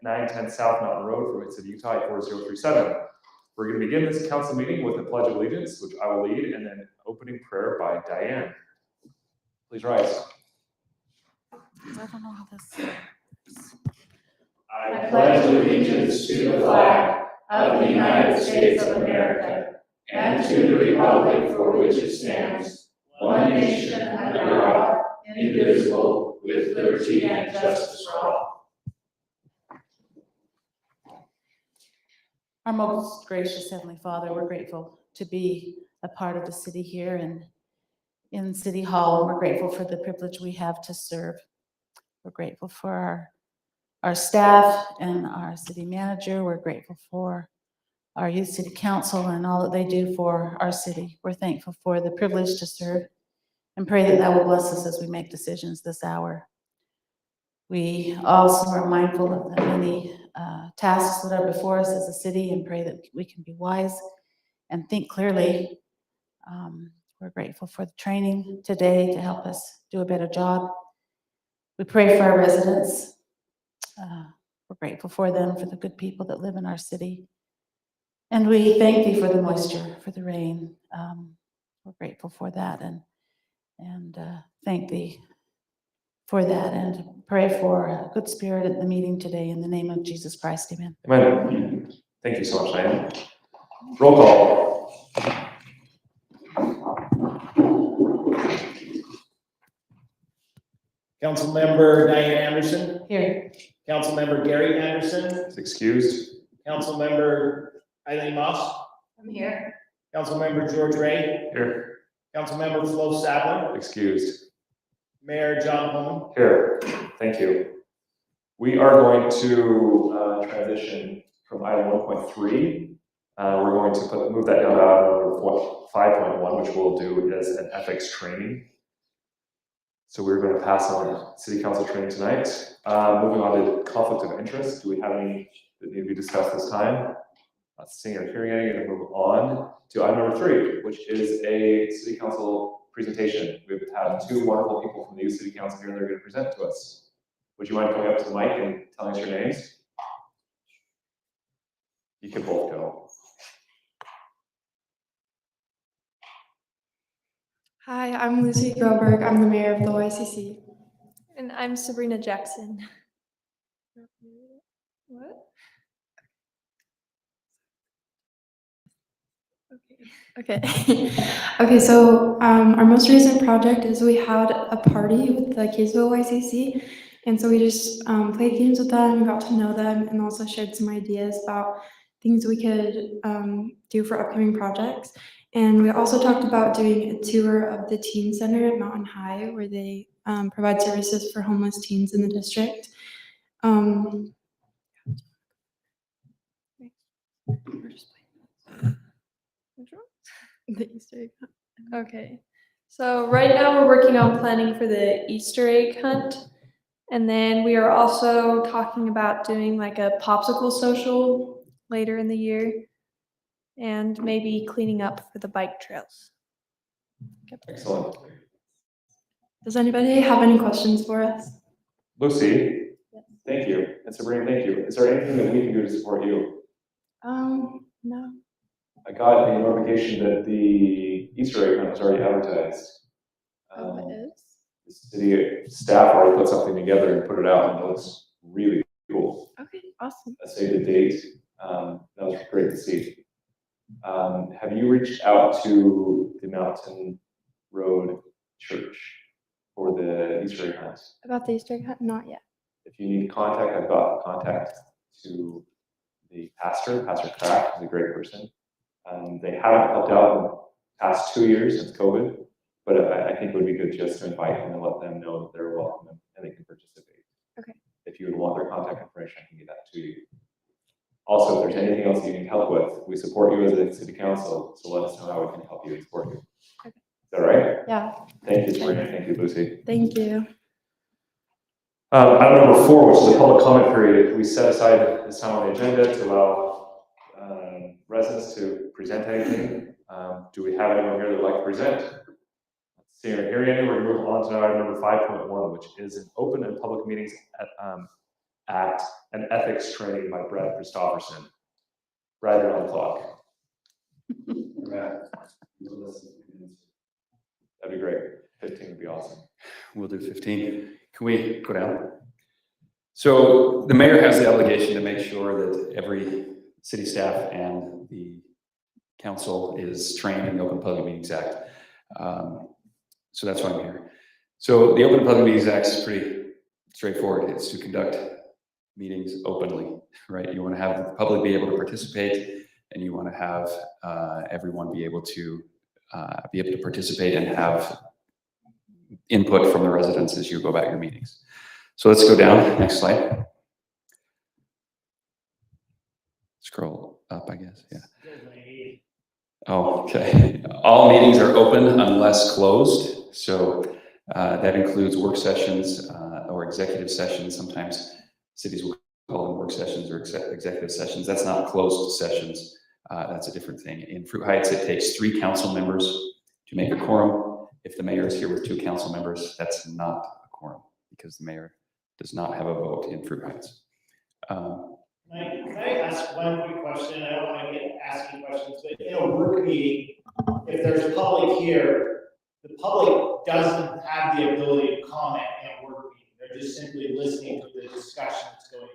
910 South Mountain Road, Floyd City, Utah 84037. We're going to begin this council meeting with the Pledge of Allegiance, which I will lead, and then opening prayer by Diane. Please rise. I don't know how this. I pledge allegiance to the flag of the United States of America and to the republic for which it stands, one nation under God, indivisible, with liberty and justice for all. Our most gracious Heavenly Father, we're grateful to be a part of the city here and in City Hall. We're grateful for the privilege we have to serve. We're grateful for our staff and our city manager. We're grateful for our youth city council and all that they do for our city. We're thankful for the privilege to serve and pray that that will bless us as we make decisions this hour. We also are mindful of the many tasks that are before us as a city and pray that we can be wise and think clearly. We're grateful for the training today to help us do a better job. We pray for our residents. We're grateful for them, for the good people that live in our city. And we thank thee for the moisture, for the rain. We're grateful for that and thank thee for that and pray for a good spirit at the meeting today in the name of Jesus Christ. Amen. Amen. Thank you so much, Diane. Roll call. Councilmember Diane Anderson. Here. Councilmember Gary Anderson. Is excused. Councilmember Eileen Moss. I'm here. Councilmember George Ray. Here. Councilmember Flo Sadler. Excused. Mayor John Holman. Here. Thank you. We are going to transition from item 1.3. We're going to move that down to item 5.1, which we'll do as an ethics training. So we're going to pass on city council training tonight. Moving on to conflict of interest. Do we have any that need to be discussed this time? Not seeing or hearing any. Going to move on to item number 3, which is a city council presentation. We have 2 wonderful people from the youth city council here that are going to present to us. Would you mind coming up to the mic and telling us your names? You can both go. Hi, I'm Lucy Groberg. I'm the mayor of the YCC. And I'm Sabrina Jackson. What? Okay. Okay, so our most recent project is we had a party with the Kaysville YCC. And so we just played games with them, got to know them, and also shared some ideas about things we could do for upcoming projects. And we also talked about doing a tour of the teen center at Mountain High, where they provide services for homeless teens in the district. The Easter egg hunt. Okay. So right now we're working on planning for the Easter egg hunt. And then we are also talking about doing like a popsicle social later in the year. And maybe cleaning up for the bike trails. Excellent. Does anybody have any questions for us? Lucy, Yes. thank you. And Sabrina, thank you. Is there anything that we can do to support you? No. I got a notification that the Easter egg hunt was already advertised. It is? The city staff already put something together and put it out, and it looks really cool. Okay, awesome. I say the date. That was great to see. Have you reached out to the Mountain Road Church for the Easter egg hunt? About the Easter egg hunt? Not yet. If you need contact, I've got contact to the pastor. Pastor Crack is a great person. They haven't helped out in the past 2 years since COVID, but I think it would be good just to invite them and let them know that they're welcome and they can participate. Okay. If you would want their contact information, I can get that to you. Also, if there's anything else you need help with, we support you as a city council, so let us know how we can help you and support you. Okay. Is that right? Yeah. Thank you, Sabrina. Thank you, Lucy. Thank you. Item number 4, which is the public comment period. We set aside this time on the agenda to allow residents to present anything. Do we have anyone here that would like to present? Seeing or hearing any, we're going to move on to item number 5.1, which is an open and public meetings Act and Ethics Training by Brad Christofferson. Brad, you're on the clock. That'd be great. 15 would be awesome. We'll do 15. Can we go down? So the mayor has the obligation to make sure that every city staff and the council is trained in the Open Public Meetings Act. So that's why I'm here. So the Open Public Meetings Act is pretty straightforward. It's to conduct meetings openly, right? You want to have the public be able to participate, and you want to have everyone be able to participate and have input from the residents as you go about your meetings. So let's go down, next slide. Scroll up, I guess, yeah. Oh, okay. All meetings are open unless closed. So that includes work sessions or executive sessions. Sometimes cities will call them work sessions or executive sessions. That's not closed sessions. That's a different thing. In Fruit Heights, it takes 3 council members to make a quorum. If the mayor is here with 2 council members, that's not a quorum because the mayor does not have a vote in Fruit Heights. Can I ask one quick question? I don't want to get asking questions, but in a work meeting, if there's public here, the public doesn't have the ability to comment in a work meeting. They're just simply listening to the discussion that's going on,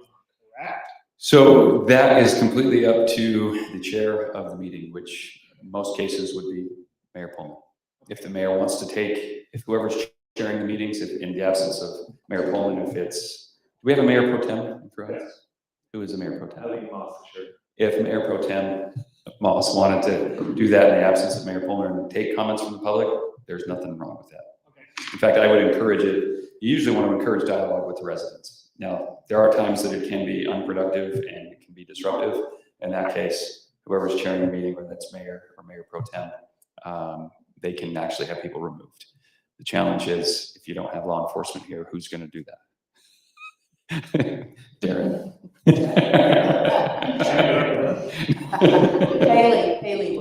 correct? So that is completely up to the chair of the meeting, which in most cases would be Mayor Pullman. If the mayor wants to take, if whoever's chairing the meetings, if in the absence of Mayor Pullman, do we have a mayor pro tem in Fruit Heights? Who is the mayor pro tem? I think Moss, sure. If Mayor Pro Tem Moss wanted to do that in the absence of Mayor Pullman and take comments from the public, there's nothing wrong with that. Okay. In fact, I would encourage it. You usually want to encourage dialogue with the residents. Now, there are times that it can be unproductive and it can be disruptive. In that case, whoever's chairing the meeting, whether that's mayor or Mayor Pro Tem, they can actually have people removed. The challenge is if you don't have law enforcement here, who's going to do that? Darren. Haley.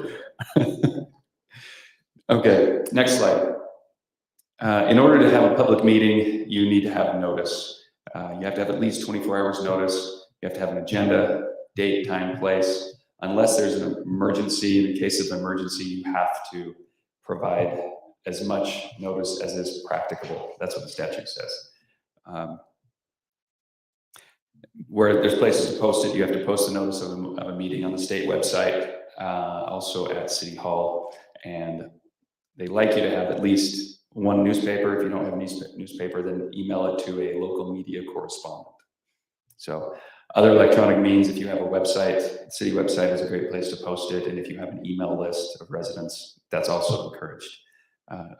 Okay, next slide. In order to have a public meeting, you need to have notice. You have to have at least 24 hours notice. You have to have an agenda, date, time, place. Unless there's an emergency, in the case of emergency, you have to provide as much notice as is practicable. That's what the statute says. Where there's places to post it, you have to post a notice of a meeting on the state website, also at City Hall. And they like you to have at least one newspaper. If you don't have a newspaper, then email it to a local media correspondent. So other electronic means, if you have a website, the city website is a great place to post it. And if you have an email list of residents, that's also encouraged.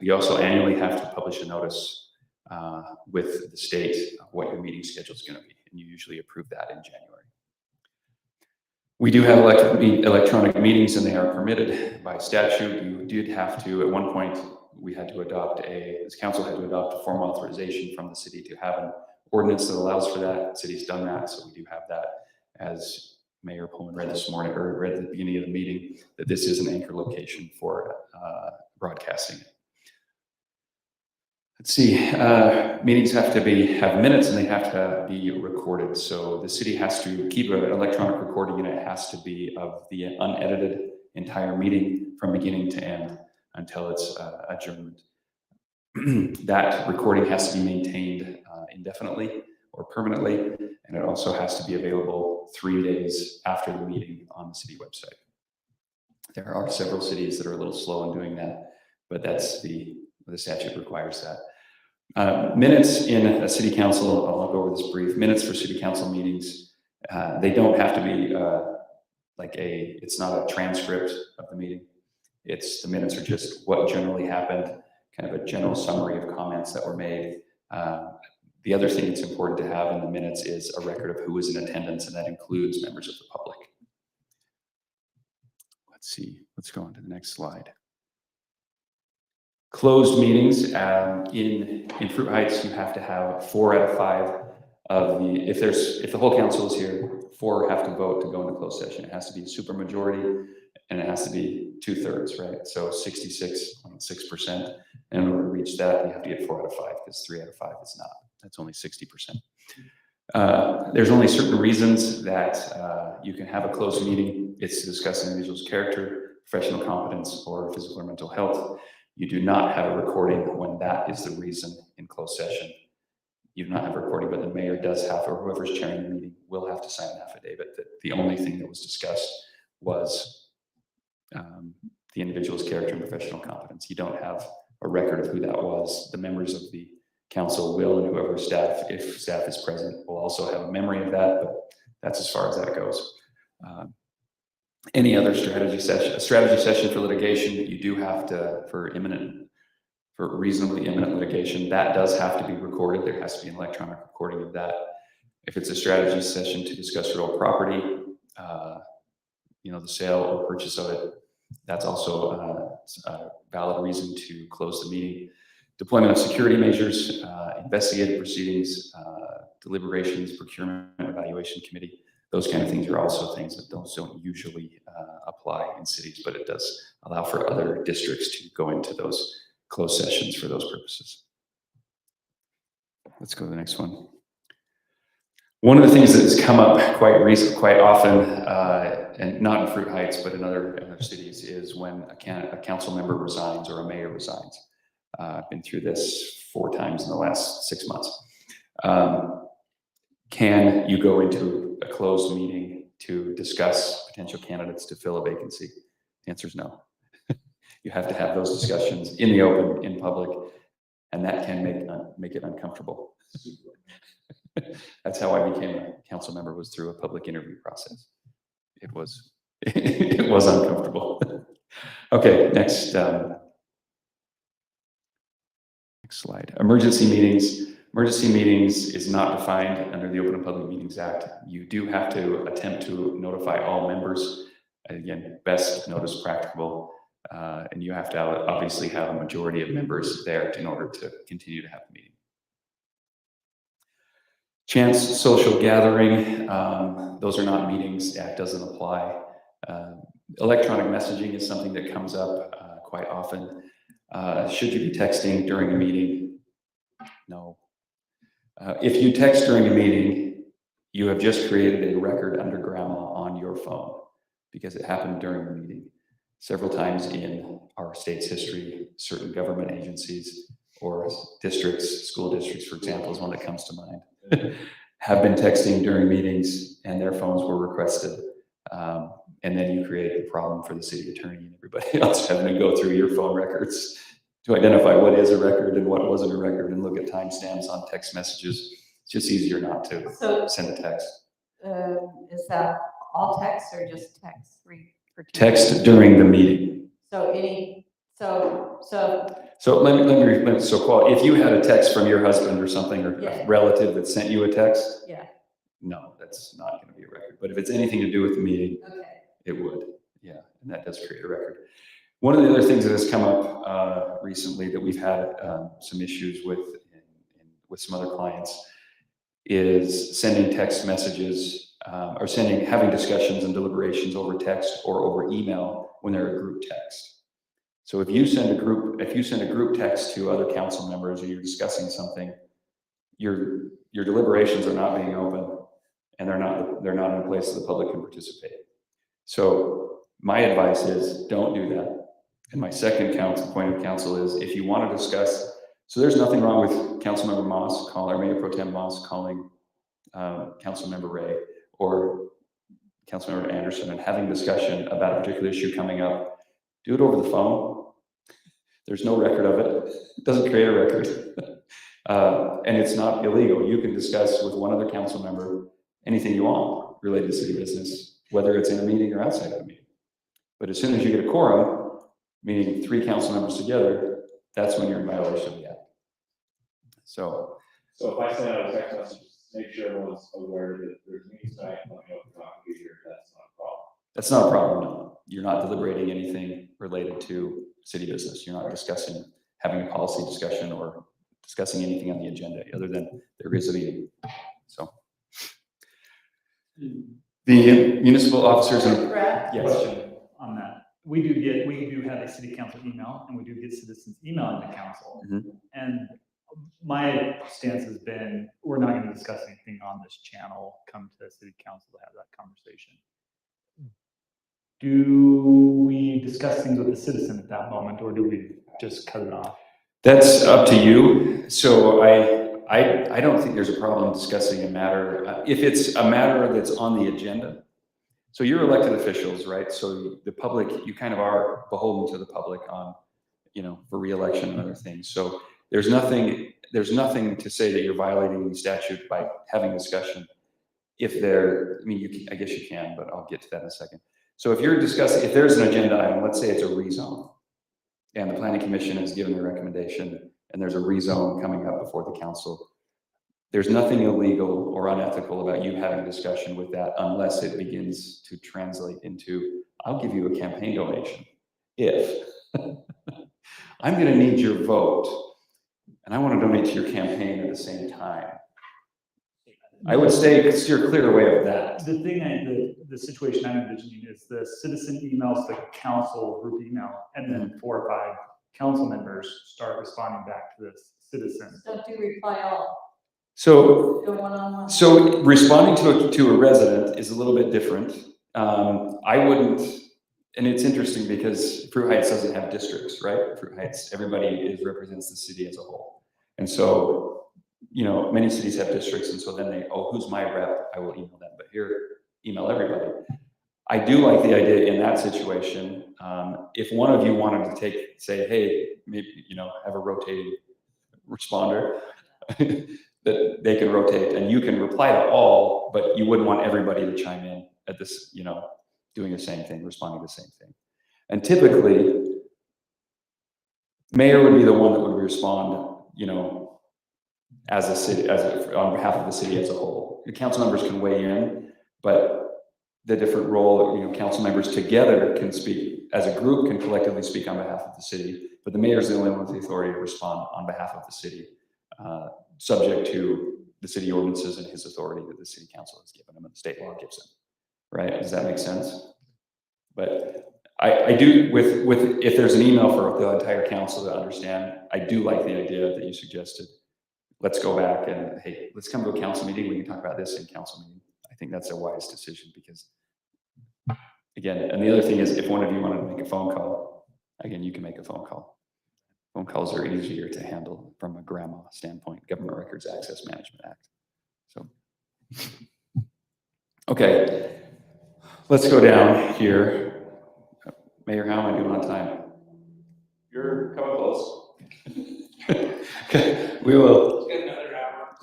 You also annually have to publish a notice with the state of what your meeting schedule is going to be. And you usually approve that in January. We do have electronic meetings, and they are permitted by statute. You did have to, at one point, this council had to adopt a formal authorization from the city to have an ordinance that allows for that. The city's done that, so we do have that. As Mayor Pullman read this morning, or read at the beginning of the meeting, that this is an anchor location for broadcasting. Let's see, meetings have to have minutes and they have to be recorded. So the city has to keep an electronic recording unit. It has to be of the unedited entire meeting from beginning to end until it's adjourned. That recording has to be maintained indefinitely or permanently, and it also has to be available 3 days after the meeting on the city website. There are several cities that are a little slow in doing that, but that's the statute requires that. Minutes in a city council, I'll go over this brief. Minutes for city council meetings, they don't have to be it's not a transcript of the meeting. The minutes are just what generally happened, kind of a general summary of comments that were made. The other thing that's important to have in the minutes is a record of who was in attendance, and that includes members of the public. Let's see, let's go on to the next slide. Closed meetings, in Fruit Heights, you have to have 4 out of 5 of if the whole council is here, 4 have to vote to go into closed session. It has to be a super majority, and it has to be 2/3, right? So 66.6%. And in order to reach that, you have to get 4 out of 5, because 3 out of 5 is not. That's only 60%. There's only certain reasons that you can have a closed meeting. It's to discuss an individual's character, professional competence, or physical or mental health. You do not have a recording when that is the reason in closed session. You do not have a recording, but the mayor does have, or whoever's chairing the meeting will have to sign an affidavit that the only thing that was discussed was the individual's character and professional competence. You don't have a record of who that was. The members of the council will, and whoever staff, if staff is present, will also have a memory of that, but that's as far as that goes. Any other strategy session for litigation, you do have to, for reasonably imminent litigation, that does have to be recorded. There has to be an electronic recording of that. If it's a strategy session to discuss real property, the sale or purchase of it, that's also a valid reason to close the meeting. Deployment of security measures, investigative proceedings, deliberations, procurement, evaluation committee, those kind of things are also things that those don't usually apply in cities, but it does allow for other districts to go into those closed sessions for those purposes. Let's go to the next one. One of the things that has come up quite often, and not in Fruit Heights, but in other cities, is when a council member resigns or a mayor resigns. I've been through this 4 times in the last 6 months. Can you go into a closed meeting to discuss potential candidates to fill a vacancy? The answer is no. You have to have those discussions in the open, in public, and that can make it uncomfortable. That's how I became a council member, was through a public interview process. It was uncomfortable. Okay, next slide. Emergency meetings. Emergency meetings is not defined under the Open and Public Meetings Act. You do have to attempt to notify all members. Again, best notice practicable. And you have to obviously have a majority of members there in order to continue to have the meeting. Chance social gathering, those are not meetings. The act doesn't apply. Electronic messaging is something that comes up quite often. Should you be texting during a meeting? No. If you text during a meeting, you have just created a record under grandma on your phone because it happened during the meeting. Several times in our state's history, certain government agencies or districts, school districts, for example, is one that comes to mind, have been texting during meetings and their phones were requested. And then you create a problem for the city attorney and everybody else having to go through your phone records to identify what is a record and what wasn't a record and look at timestamps on text messages. It's just easier not to send a text. Is that all text or just text? Text during the meeting. So If you had a text from your husband or something, or Yeah. a relative that sent you a text, yeah, no, that's not going to be a record. But if it's anything to do with the meeting, okay. it would. Yeah, and that does create a record. One of the other things that has come up recently that we've had some issues with some other clients is sending text messages or having discussions and deliberations over text or over email when they're a group text. So if you send a group text to other council members or you're discussing something, your deliberations are not being open and they're not in a place that the public can participate. So my advice is don't do that. And my second point of counsel is if you want to discuss, so there's nothing wrong with Councilmember Moss or Mayor Pro Tem Moss calling Councilmember Ray or Councilmember Anderson and having discussion about a particular issue coming up. Do it over the phone. There's no record of it. It doesn't create a record. And it's not illegal. You can discuss with one other council member anything you want related to city business, whether it's in a meeting or outside of a meeting. But as soon as you get a quorum, meaning 3 council members together, that's when you're in violation of the act. So if I send out a text message, make sure everyone's aware that there's meetings tonight, let me know if you're not gonna be here, that's not a problem. that's not a problem, no. You're not deliberating anything related to city business. You're not having a policy discussion or discussing anything on the agenda other than there is a meeting. So the municipal officers and yes. Question on that. We do have a city council email and we do get citizens emailing the council. Mhm. And my stance has been, we're not going to discuss anything on this channel. Come to city council to have that conversation. Do we discuss things with the citizen at that moment, or do we just cut it off? That's up to you. So I don't think there's a problem discussing a matter. If it's a matter that's on the agenda, so you're elected officials, right? So the public, you kind of are beholden to the public on, for reelection and other things. So there's nothing to say that you're violating the statute by having discussion. I guess you can, but I'll get to that in a second. So if there's an agenda item, let's say it's a rezone, and the planning commission has given their recommendation, and there's a rezone coming up before the council, there's nothing illegal or unethical about you having a discussion with that unless it begins to translate into, I'll give you a campaign donation if I'm going to need your vote and I want to donate to your campaign at the same time. I would steer clear away of that. The thing, the situation I'm envisioning is the citizen emails the council group email, and then 4 or 5 council members start responding back to this citizen. Don't do reply all, So do one-on-one. So responding to a resident is a little bit different. I wouldn't, and it's interesting because Fruit Heights doesn't have districts, right? Fruit Heights, everybody represents the city as a whole. And so, many cities have districts, and so then who's my rep? I will email them, but here, email everybody. I do like the idea in that situation. If one of you wanted to say, hey, maybe, have a rotating responder, that they can rotate and you can reply to all, but you wouldn't want everybody to chime in at this, doing the same thing, responding to the same thing. And typically, mayor would be the one that would respond, as a city, on behalf of the city as a whole. The council members can weigh in, but the different role, council members together can speak, as a group can collectively speak on behalf of the city, but the mayor is the only one with the authority to respond on behalf of the city. Subject to the city ordinances and his authority that the city council has given him and the state law gives him, right? Does that make sense? But I do, if there's an email for the entire council to understand, I do like the idea that you suggested. Let's go back and, hey, let's come to a council meeting. We can talk about this in council meeting. I think that's a wise decision because, again, and the other thing is if one of you wanted to make a phone call, again, you can make a phone call. Phone calls are easier to handle from a grandma standpoint, Government Records Access Management Act. So, okay, let's go down here. Mayor, how am I doing on time? You're coming close. Okay, we will. Let's get another hour.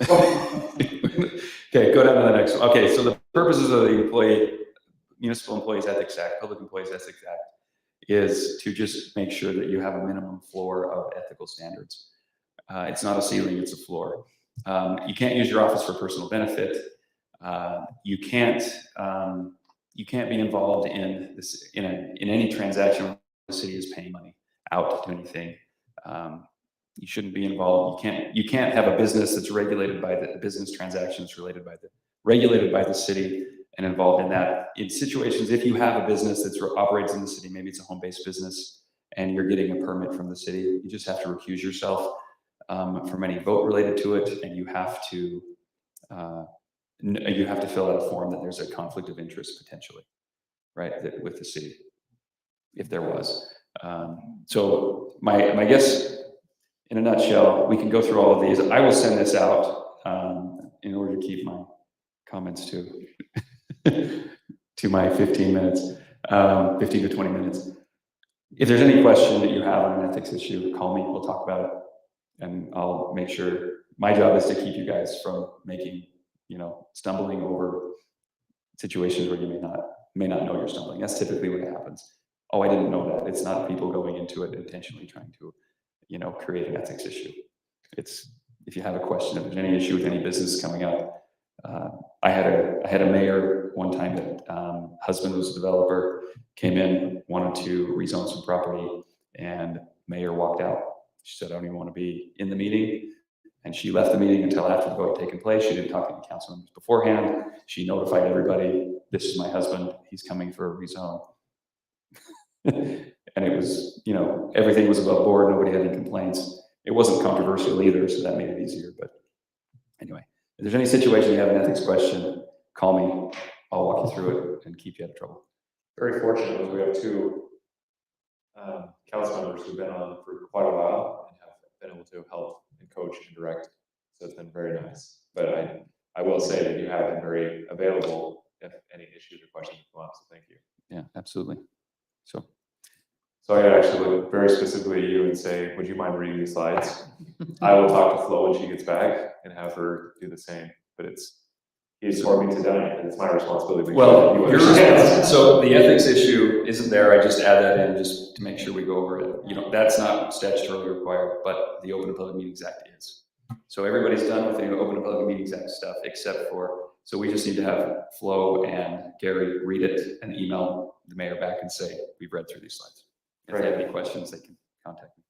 Okay, go down to the next one. Okay, so the purposes of the Municipal Employees Ethics Act, Public Employees Ethics Act, is to just make sure that you have a minimum floor of ethical standards. It's not a ceiling, it's a floor. You can't use your office for personal benefit. You can't be involved in this in any transaction where the city is paying money out to do anything. You shouldn't be involved. You can't have a business that's regulated by the business transactions regulated by the city and involved in that. In situations, if you have a business that operates in the city, maybe it's a home-based business, and you're getting a permit from the city, you just have to recuse yourself from any vote related to it, and you have to fill out a form that there's a conflict of interest potentially, right, with the city, if there was. So my guess, in a nutshell, we can go through all of these. I will send this out in order to keep my comments to my 15 minutes, 15 to 20 minutes. If there's any question that you have on an ethics issue, call me, we'll talk about it. And I'll make sure, my job is to keep you guys from making, stumbling over situations where you may not know you're stumbling. That's typically what happens. Oh, I didn't know that. It's not people going into it intentionally trying to, create an ethics issue. It's, if you have a question, if there's any issue with any business coming up. I had a mayor one time that husband was a developer, came in, wanted to rezone some property, and mayor walked out. She said, I don't even want to be in the meeting. And she left the meeting until after the vote had taken place. She didn't talk to the council members beforehand. She notified everybody, this is my husband, he's coming for a rezone. And it was, everything was above board, nobody had any complaints. It wasn't controversial either, so that made it easier, but anyway. If there's any situation you have an ethics question, call me. I'll walk you through it and keep you out of trouble. Very fortunate because we have two council members who've been on for quite a while and have been able to help and coach and direct. So it's been very nice. But I will say that you have been very available if any issues or questions come up. So thank you. Yeah, absolutely. So, So I gotta actually look very specifically at you and say, would you mind reading the slides? I will talk to Flo when she gets back and have her do the same. But he's taught me to done it, and it's my responsibility to make sure that you understand. so the ethics issue isn't there. I just add that in just to make sure we go over it. You know, that's not statutorily required, but the Open and Public Meetings Act is. So everybody's done with the Open and Public Meetings Act stuff, except for, so we just need to have Flo and Gary read it and email the mayor back and say, we've read through these slides. If they have any questions, they can contact me.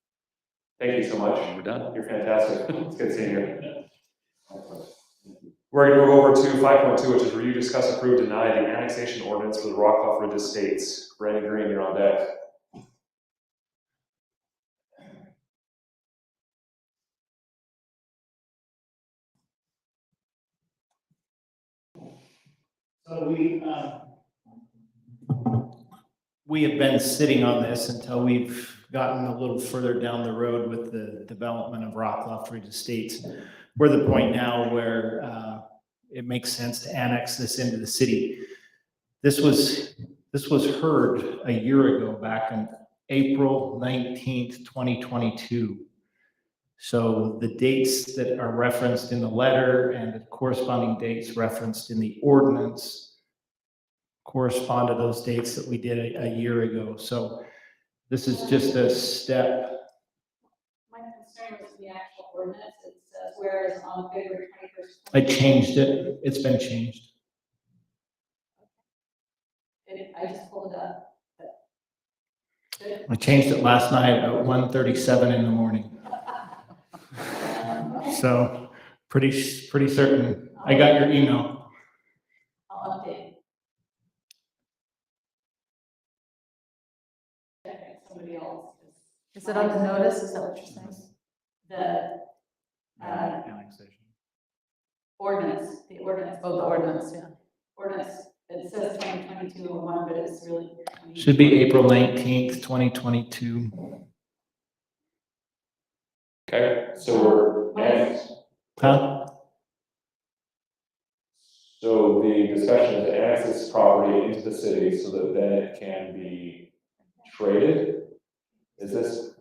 Thank you so much. We're done. You're fantastic. It's good seeing you. We're going to move over to 5.2, which is review, discuss, approve, deny the annexation ordinance for the Rockcliff Ridge Estates. Brandon Green, you're on deck. So we have been sitting on this until we've gotten a little further down the road with the development of Rockcliff Ridge Estates. We're at the point now where it makes sense to annex this into the city. This was heard a year ago, back on April 19th, 2022. So the dates that are referenced in the letter and the corresponding dates referenced in the ordinance correspond to those dates that we did a year ago. So this is just a step. My concern was the actual ordinance. It says, whereas on February 21st. I changed it. It's been changed. I just pulled it up. Good. I changed it last night at 1:37 in the morning. So pretty certain. I got your email. I'll update. Okay, somebody else. Is it on the notice? Is that what you're saying? The Annexation. ordinance, the ordinance. Oh, the ordinance, yeah. Ordinance, it says 2022-01, but it's really. Should be April 19th, 2022. Okay, so Huh? so the discussion is to annex this property into the city so that then it can be traded. Is this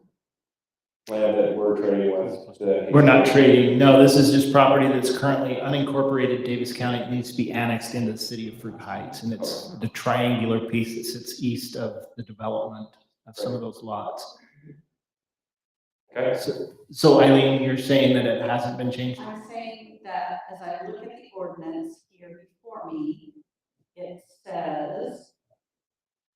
land that we're trading with? We're not trading. No, this is just property that's currently unincorporated Davis County. It needs to be annexed into the city of Fruit Heights. And it's the triangular piece that sits east of the development of some of those lots. Okay, So Eileen, you're saying that it hasn't been changed? I'm saying that as I look at the ordinance here before me, it says,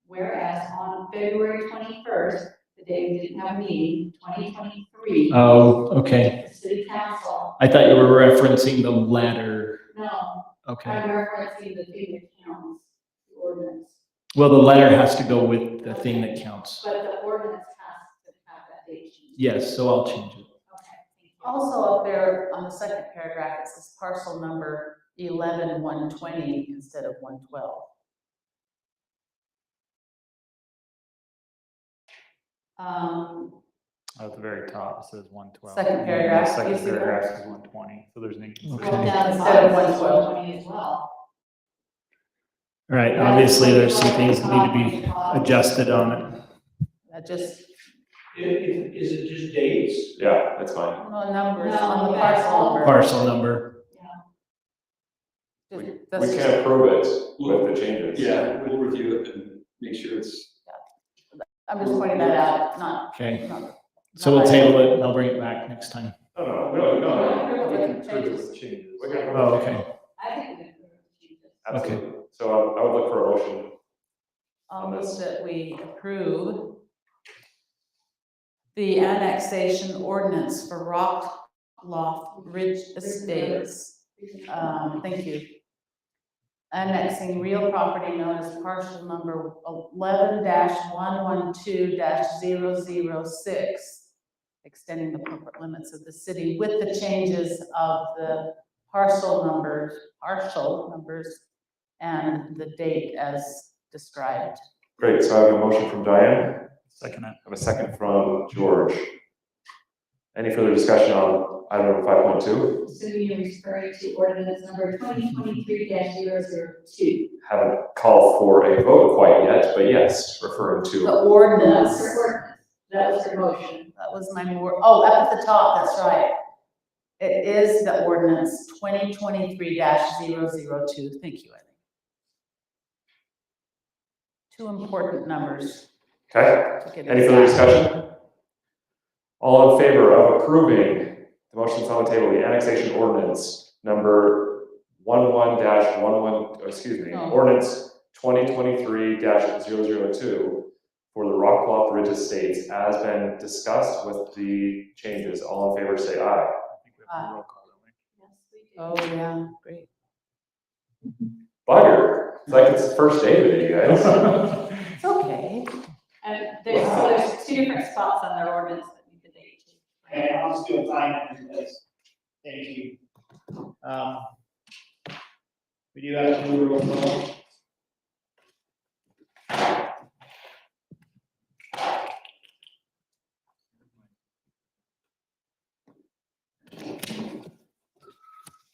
whereas on February 21st, the day we didn't have a meeting, 2023. Oh, okay. The city council, I thought you were referencing the letter. no, Okay. I'm referencing the thing that counts, the ordinance. Well, the letter has to go with the thing that counts. But the ordinance has to have that date changed. Yes, so I'll change it. Okay, thank you. Also up there on the second paragraph, it says parcel number 11120 instead of 112. At the very top, it says 112. Second paragraph, The you second see that? paragraph says 120, so there's an Scroll inconsistency. down to Instead of 112 112. as well. All right, obviously there's some things that need to be adjusted on it. That just, Is it just dates? yeah, that's fine. no numbers No, on the you parcel got number. Parcel number. We That's just- can't approve it with the changes. Yeah, we'll review it and make sure it's. I'm just pointing that out, not. Okay, not- so we'll table it and I'll bring it back next time. No, no. We can approve the changes. Oh, okay. I think we can change it. Absolutely. So I would look for a motion. I'll move that we approve the annexation ordinance for Rockcliff Ridge Estates. Thank you. Annexing real property known as parcel number 11-112-006, extending the corporate limits of the city with the changes of the partial numbers, and the date as described. Great, so I have a motion from Diane, Second it. I have a second from George. Any further discussion on item number 5.2? So you're referring to ordinance number 2023-002. Haven't called for a vote quite yet, but yes, referring The to, That was ordinance, your ordinance. That was your motion. that was my oh, up at the top, that's right. It is the ordinance 2023-002. Thank you, Eileen. Two important numbers okay? to get Any further exact. discussion? All in favor of approving the motions on the table, the annexation ordinance number 11-11, Oh. ordinance 2023-002 for the Rockclough Ridge Estates as been discussed with the changes. All in favor, say aye. I think we have a roll call, don't we? Oh, yeah, great. Bugger, it's like it's the first day today, you guys. It's okay. And there's two different spots on their ordinance that need the date changed. And I'll just do a time in place. Thank you. We do have to do a roll call.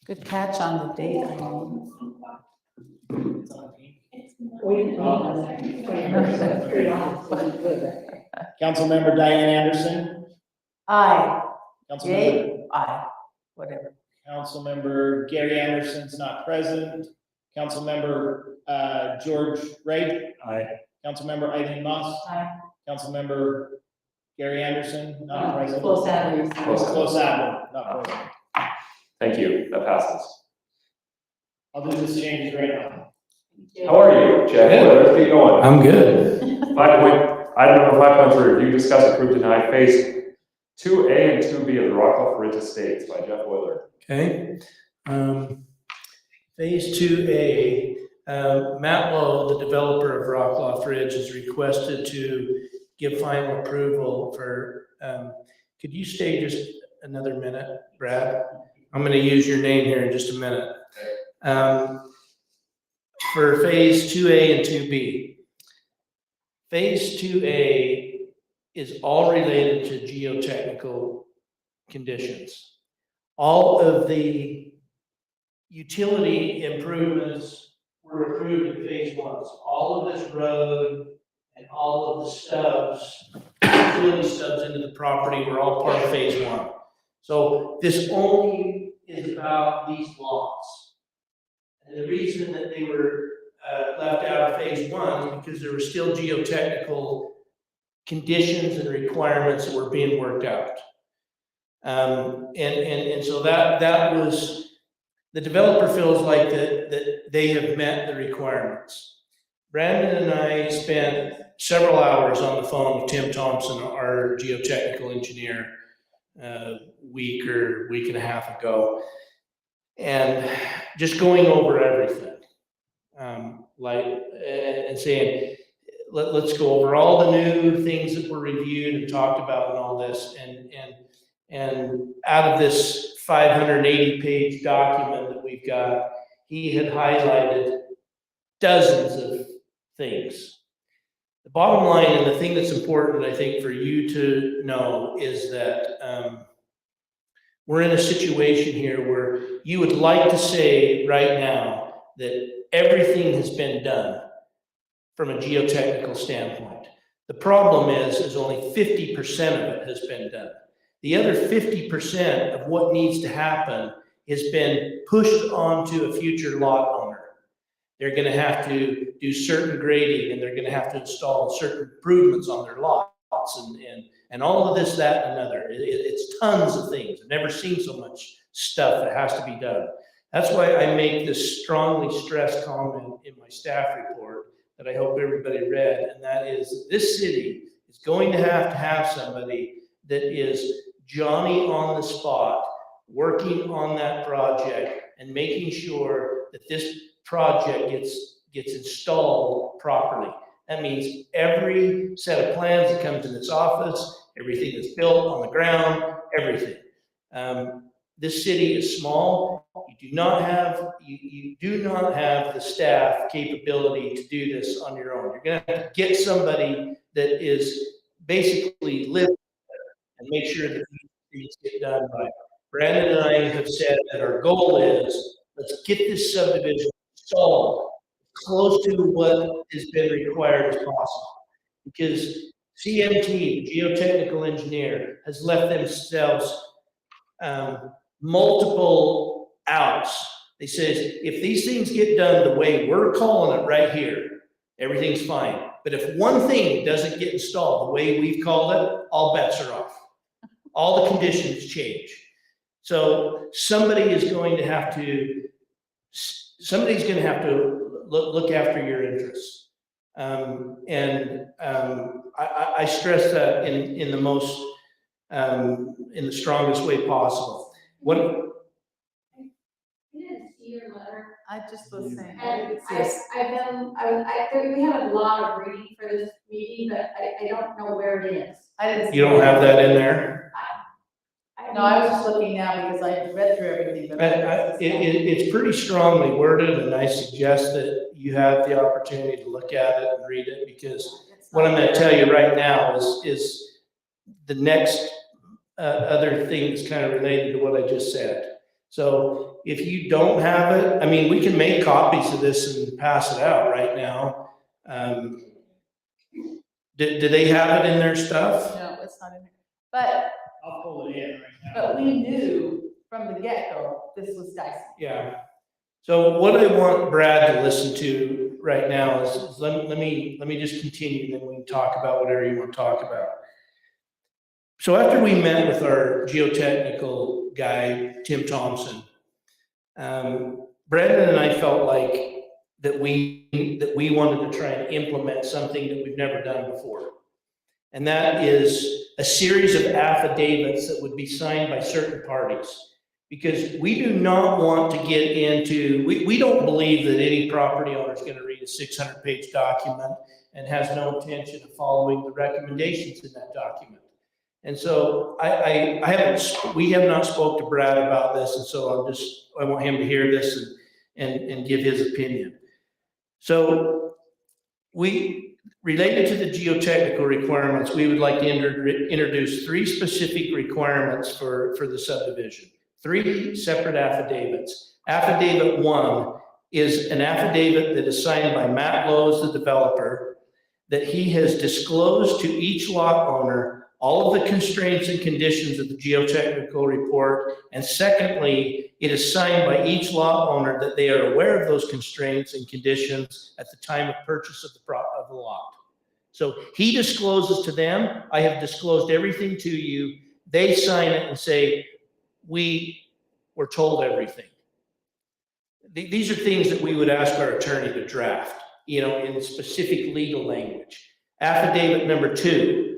Good catch on the date, Eileen. We didn't meet on that. 21st, pretty honest, wasn't good. Councilmember Diane Anderson. Aye, Councilmember, yay, aye, whatever. Councilmember Gary Anderson's not present. Councilmember George Wright. Aye. Councilmember Eileen Moss. Aye. Councilmember Gary Anderson, not present. Full salaries. Close Adler, not present. Thank you, that passes. I'll do this changes right now. How are you, Jeff? Let's keep going. I'm good. Item number 5.3, review, discuss, approve, deny phase 2A and 2B of the Rockclough Ridge Estates by Jeff Willer. Okay. Phase 2A, Matt Lowe, the developer of Rockclough Ridge, has requested to give final approval for, could you stay just another minute, Brad? I'm going to use your name here in just a minute. For phase 2A and 2B. Phase 2A is all related to geotechnical conditions. All of the utility improvements were approved in phase 1. So all of this road and all of the stubs, utility stubs into the property were all part of phase 1. So this only is about these lots. And the reason that they were left out of phase 1 is because there were still geotechnical conditions and requirements that were being worked out. And so that was, the developer feels like that they have met the requirements. Brandon and I spent several hours on the phone with Tim Thompson, our geotechnical engineer, week and a half ago, and just going over everything, and saying, let's go over all the new things that were reviewed and talked about and all this, and out of this 580-page document that we've got, he had highlighted dozens of things. The bottom line, and the thing that's important, I think, for you to know is that we're in a situation here where you would like to say right now that everything has been done from a geotechnical standpoint. The problem is only 50% of it has been done. The other 50% of what needs to happen has been pushed onto a future lot owner. They're going to have to do certain grading, and they're going to have to install certain improvements on their lots, and all of this, that, and another. It's tons of things. I've never seen so much stuff that has to be done. That's why I make this strongly stressed comment in my staff report that I hope everybody read, and that is this city is going to have somebody that is Johnny on the spot, working on that project and making sure that this project gets installed properly. That means every set of plans that comes in this office, everything that's built on the ground, everything. This city is small. You do not have the staff capability to do this on your own. You're gonna have to get somebody that is basically living there and make sure that these things get done right. Brandon and I have said that our goal is, let's get this subdivision installed close to what has been required as possible. Because CMT, the geotechnical engineer, has left themselves multiple outs. They says, if these things get done the way we're calling it right here, everything's fine. But if one thing doesn't get installed the way we've called it, all bets are off. All the conditions change. So somebody's going to have to look after your interests. I stress that in the most, in the strongest way possible. What? I didn't see your letter. I just was saying. And we had a lot of reading for this meeting, but I don't know where it is. I didn't. You don't have that in there? No, I was just looking now because I read through everything, but. It's pretty strongly worded, and I suggest that you have the opportunity to look at it and read it, because what I'm gonna tell you right now is the next other thing that's kind of related to what I just said. So if you don't have it, I mean, we can make copies of this and pass it out right now. Do they have it in their stuff? No, it's not in there. But I'll pull it in right now. But we knew from the get-go, this was dicey. Yeah. So what I want Brad to listen to right now is let me just continue, then we can talk about whatever you want to talk about. So after we met with our geotechnical guy, Tim Thompson, Brandon and I felt like that we wanted to try and implement something that we've never done before. And that is a series of affidavits that would be signed by certain parties. Because we do not want to get into, we don't believe that any property owner is going to read a 600-page document and has no intention of following the recommendations in that document. And so we have not spoke to Brad about this, and so I want him to hear this and give his opinion. So related to the geotechnical requirements, we would like to introduce 3 specific requirements for the subdivision. 3 separate affidavits. Affidavit 1 is an affidavit that is signed by Matt Lowe's, the developer, that he has disclosed to each lot owner all of the constraints and conditions of the geotechnical report. And secondly, it is signed by each lot owner that they are aware of those constraints and conditions at the time of purchase of the lot. So he discloses to them, I have disclosed everything to you. They sign it and say, we were told everything. These are things that we would ask our attorney to draft, in specific legal language. Affidavit number 2,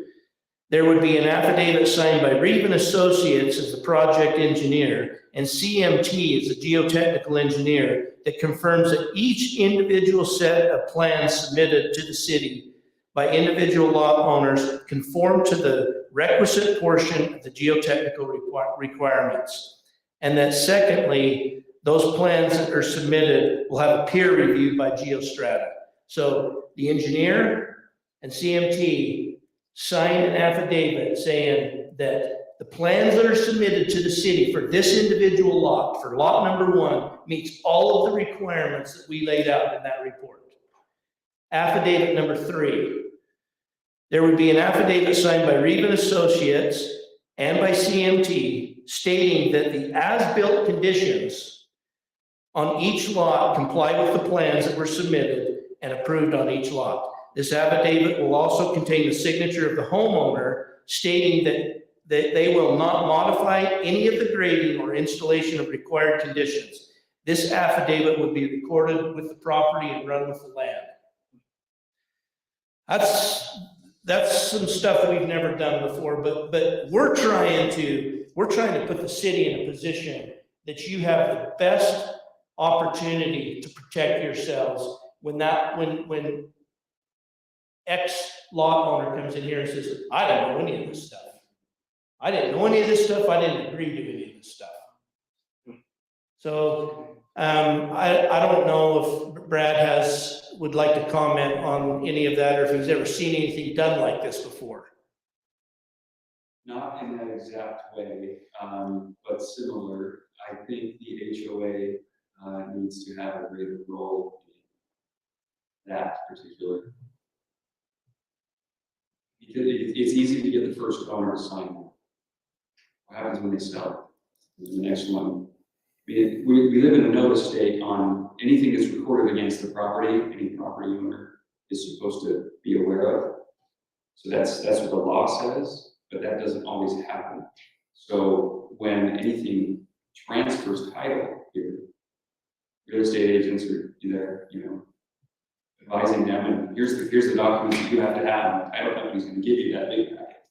there would be an affidavit signed by Reeve & Associates as the project engineer and CMT as the geotechnical engineer that confirms that each individual set of plans submitted to the city by individual lot owners conform to the requisite portion of the geotechnical requirements. And that secondly, those plans that are submitted will have a peer review by Geostrata. So the engineer and CMT sign an affidavit saying that the plans that are submitted to the city for this individual lot, for lot number 1, meets all of the requirements that we laid out in that report. Affidavit number 3, there would be an affidavit signed by Reeve & Associates and by CMT stating that the as-built conditions on each lot comply with the plans that were submitted and approved on each lot. This affidavit will also contain the signature of the homeowner stating that they will not modify any of the grading or installation of required conditions. This affidavit would be recorded with the property and run with the land. That's some stuff that we've never done before, but we're trying to put the city in a position that you have the best opportunity to protect yourselves when X lot owner comes in here and says, I didn't know any of this stuff. I didn't know any of this stuff. I didn't agree to any of this stuff. So, I don't know if Brad would like to comment on any of that, or if he's ever seen anything done like this before. Not in that exact way, but similar. I think the HOA needs to have a greater role in that particular. Because it's easy to get the first owner to sign. What happens when they sell? The next one. We live in a notice state on anything that's recorded against the property, any property owner is supposed to be aware of. So that's what the law says, but that doesn't always happen. So when anything transfers title here, real estate agents are there, advising them, and here's the documents that you have to have. Title company's going to give you that big packet.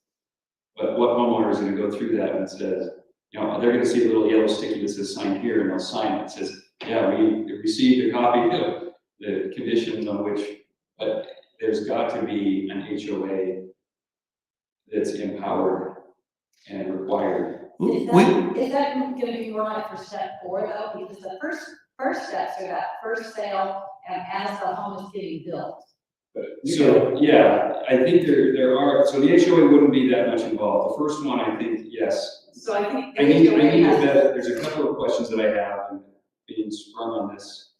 But what homeowner is going to go through that and says, they're going to see a little yellow sticky that says sign here, and they'll sign it. It says, yeah, we received a copy of the conditions on which, but there's got to be an HOA that's empowered and required. Is that gonna be more like for step 4 though? Because the first steps are that first sale and as the home is getting built. So, yeah, I think there are, so the HOA wouldn't be that much involved. The first one, I think, yes. So I think. I need to vet, there's a couple of questions that I have and being sprung on this.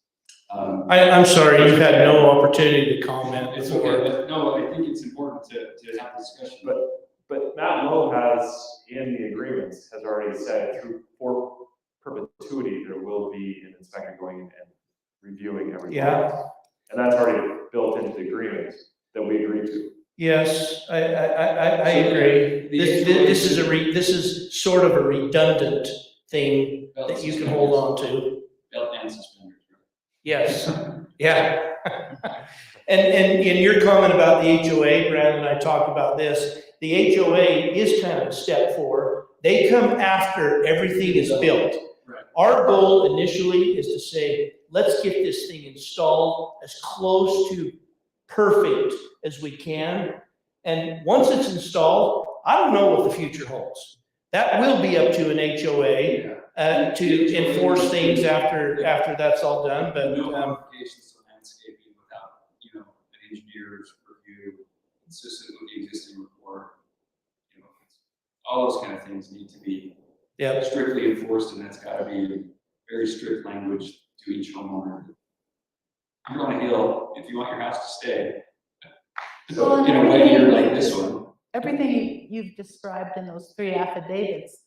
I'm sorry, you've had no opportunity to comment It's before. okay, but no, I think it's important to have a discussion. But Matt Lowe has, in the agreements, has already said for perpetuity, there will be an inspector going in and reviewing everything. Yeah. And that's already built into the agreement that we agreed to. Yes, I agree. This is sort of a redundant thing that you can hold on to. Belt and suspenders. Yes, yeah. And your comment about the HOA, Brad and I talked about this, the HOA is kind of a step forward. They come after everything is built. Right. Our goal initially is to say, let's get this thing installed as close to perfect as we can. And once it's installed, I don't know what the future holds. That will be up to an HOA to enforce things after that's all done, but. No modifications to landscaping without, an engineer's review, consistent with the existing report. All those kind of things need to be strictly enforced, and that's got to be very strict language to each homeowner. You're on a hill, if you want your house to stay, Well, in a way you're like this one. Everything you've described in those 3 affidavits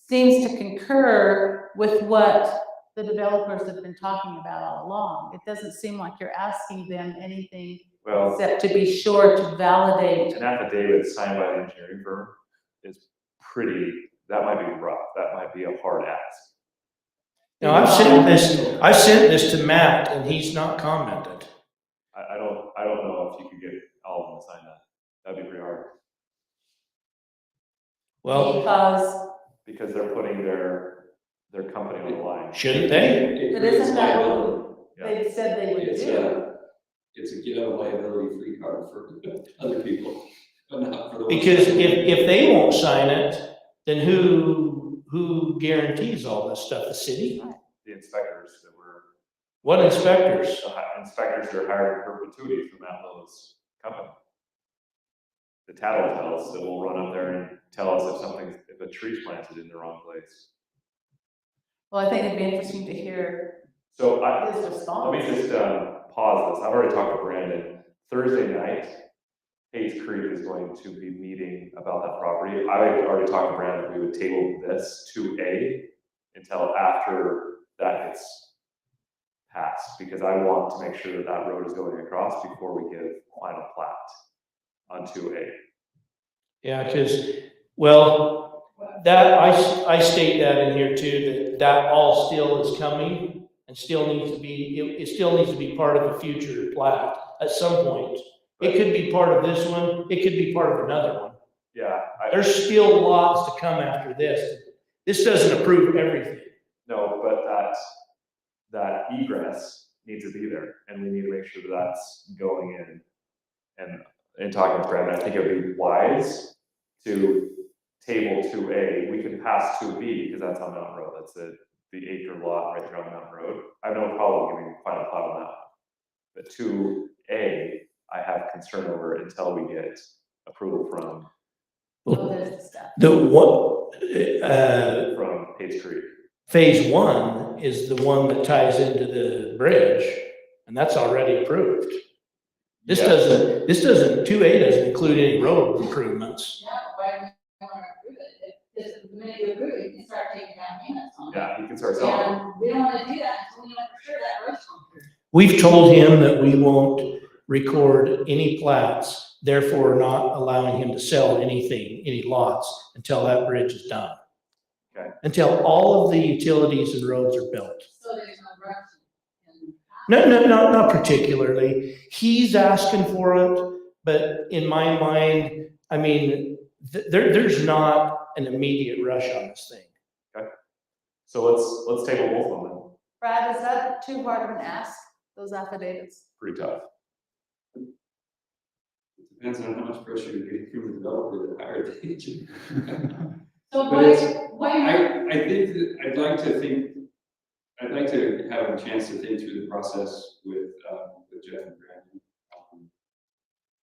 seems to concur with what the developers have been talking about all along. It doesn't seem like you're asking them anything Well, except to be sure to validate. an affidavit signed by an engineering firm is that might be rough. That might be a hard ask. Now, I sent this to Matt and he's not commented. I don't know if you could get all of them to sign that. That'd be pretty hard. Well, Because they're putting their company on the line. shouldn't they? But isn't that liability. what they said they would It's do? It's a get out of liability free card for other people, but not for the. Because if they won't sign it, then who guarantees all this stuff? The city? The inspectors that were, What inspectors? inspectors that are hired in perpetuity from Matt Lowe's company. The tattletales that will run up there and tell us if a tree's planted in the wrong place. Well, I think it'd be interesting to hear So his let response. me just pause this. I've already talked to Brandon. Thursday night, Hayes Creek is going to be meeting about that property. I already talked to Brandon, we would table this 2A until after that gets passed, because I want to make sure that road is going across before we give final plat on 2A. Yeah, because, well, that, I state that in here too, that all still is coming and still needs to be, it still needs to be part of a future plat at some point. It could be part of this one, it could be part of another one. Yeah, There's still lots to come after this. This doesn't approve everything. no, but that egress needs to be there, and we need to make sure that that's going in. And in talking to Brandon, I think it would be wise to table 2A. We can pass 2B because that's on Mountain Road. That's the acre lot right there on Mountain Road. I have no problem giving final plat on that one. But 2A, I have concern over until we get approval from Oh, there's the stuff. The one, from Page Creek. phase one is the one that ties into the bridge, and that's already approved. This Yeah. doesn't, 2A doesn't include any road improvements. Yeah, why do we want to approve it? Because the minute you approve it, you can start taking down payments on it. Yeah, you can start selling. And we don't want to do that until we know for sure that road's going through. We've told him that we won't record any plats, therefore not allowing him to sell anything, any lots, until that bridge is done. Okay. Until all of the utilities and roads are built. So there's no rush. in- No, not particularly. He's asking for it, but in my mind, I mean, there's not an immediate rush on this thing. So let's table both of them then. Brad, is that too hard of an ask, those affidavits? Pretty tough. Depends on how much pressure you're getting from the developer that hired the agent. So But why, it's- why? I think that I'd like to have a chance to think through the process with Jeff and Brandon.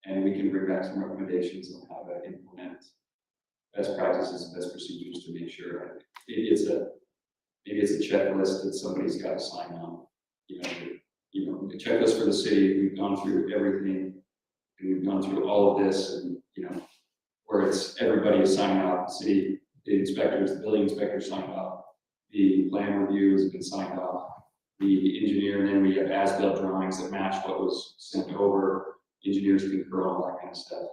And we can bring back some recommendations on how to implement best practices and best procedures to make sure. Maybe it's a checklist that somebody's got to sign on. You know, the checklist for the city, we've gone through everything. And we've gone through all of this and, where it's everybody is signing off, the city, the inspectors, the building inspectors sign off. The plan review has been signed off. The engineer, and then we have as-built drawings that match what was sent over. Engineers concur, all that kind of stuff.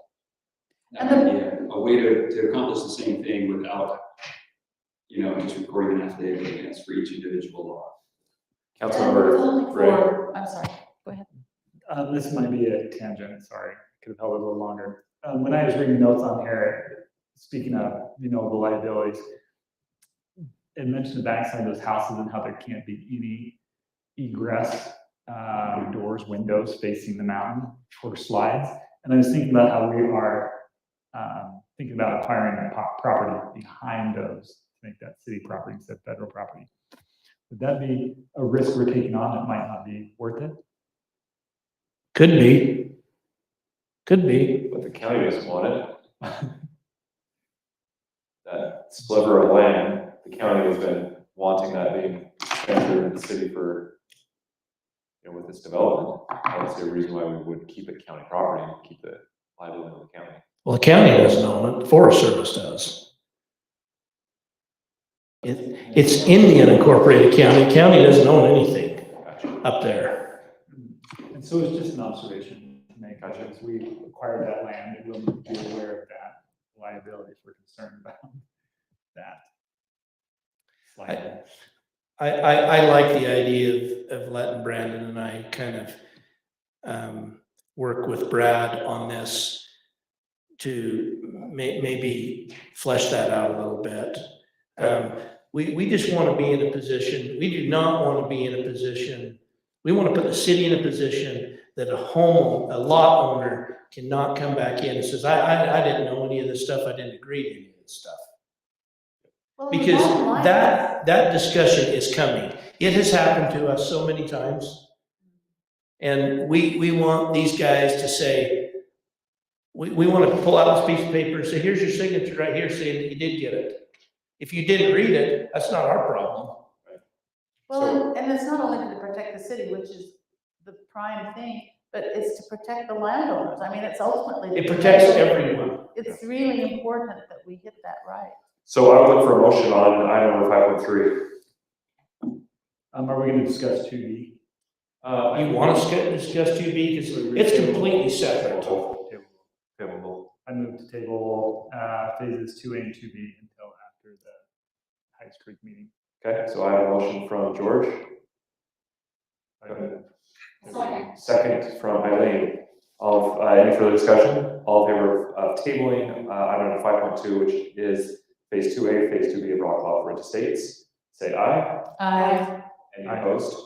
That would be a way to accomplish the same thing without, just recording an affidavit against for each individual lot. Councilmember Ray. I'm sorry, go ahead. This might be a tangent, sorry, could have held it a little longer. When I was reading notes on here, speaking of, the liabilities, it mentioned the backside of those houses and how there can't be any egress, doors, windows facing the mountain for slides. And I was thinking about how we are, thinking about acquiring that property behind those, to make that city property instead of federal property. Would that be a risk we're taking on that might not be worth it? Could be. But the county doesn't want it. That sliver of land, the county has been wanting that being transferred in the city for, with this development. I don't see a reason why we would keep it county property and keep the liability of the county. Well, the county doesn't own it, the Forest Service does. It's in the unincorporated county. County doesn't own anything up there. And so it's just an observation to make, as we acquire that land, we'll be aware of that liability if we're concerned about that. Slide. I like the idea of letting Brandon and I kind of work with Brad on this to maybe flesh that out a little bit. We just want to be in a position, we do not want to be in a position, we want to put the city in a position that a lot owner cannot come back in and says, I didn't know any of this stuff, I didn't agree to any of this stuff. Well, the Because bottom line that discussion is coming. It has happened to us so many times. And we want these guys to say, we want to pull out this piece of paper and say, here's your signature right here saying that you did get it. If you didn't read it, that's not our problem. Well, and it's not only to protect the city, which is the prime thing, but it's to protect the landowners. I mean, it's ultimately. to It protects protect- everyone. It's really important that we get that right. So I would look for a motion on item number 5.3. Are we gonna discuss 2D? You want to discuss 2B because it's completely separate. Favorable. I move to table, phases 2A and 2B until after the Heights Creek meeting. Okay, so I have a motion from George. Second from Eileen. Any further discussion? All in favor of tabling item number 5.2, which is phase 2A, phase 2B of Rock Hall Rent Estates, say aye. Any Aye. opposed?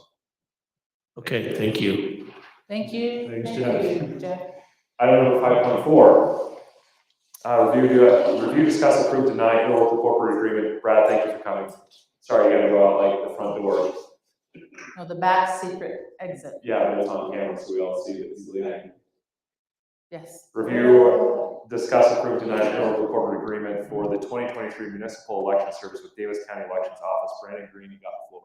Okay, thank you. Thank you. Thanks, Thank Jeff. you, Jeff. Item number 5.4. Review, discuss, approve, deny interlocal corporate agreement. Brad, thank you for coming. Sorry, you gotta go out like the front door. No, the back secret exit, Yeah, but it's on camera, so we all see that he's leaving. yes. Review, discuss, approve, deny interlocal corporate agreement for the 2023 municipal election service with Davis County Elections Office. Brandon Green, you got the floor.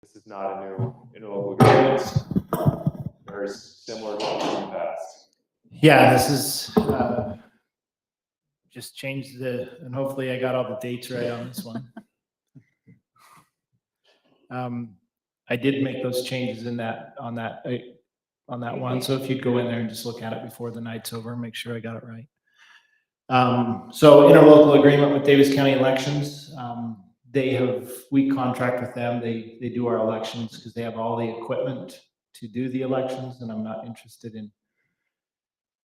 This is not a new interlocal agreement. Very similar to the in the past. Yeah, this is, just changed and hopefully I got all the dates right on this one. I did make those changes on that one. So if you'd go in there and just look at it before the night's over, make sure I got it right. So interlocal agreement with Davis County Elections. We contract with them. They do our elections because they have all the equipment to do the elections, and I'm not interested in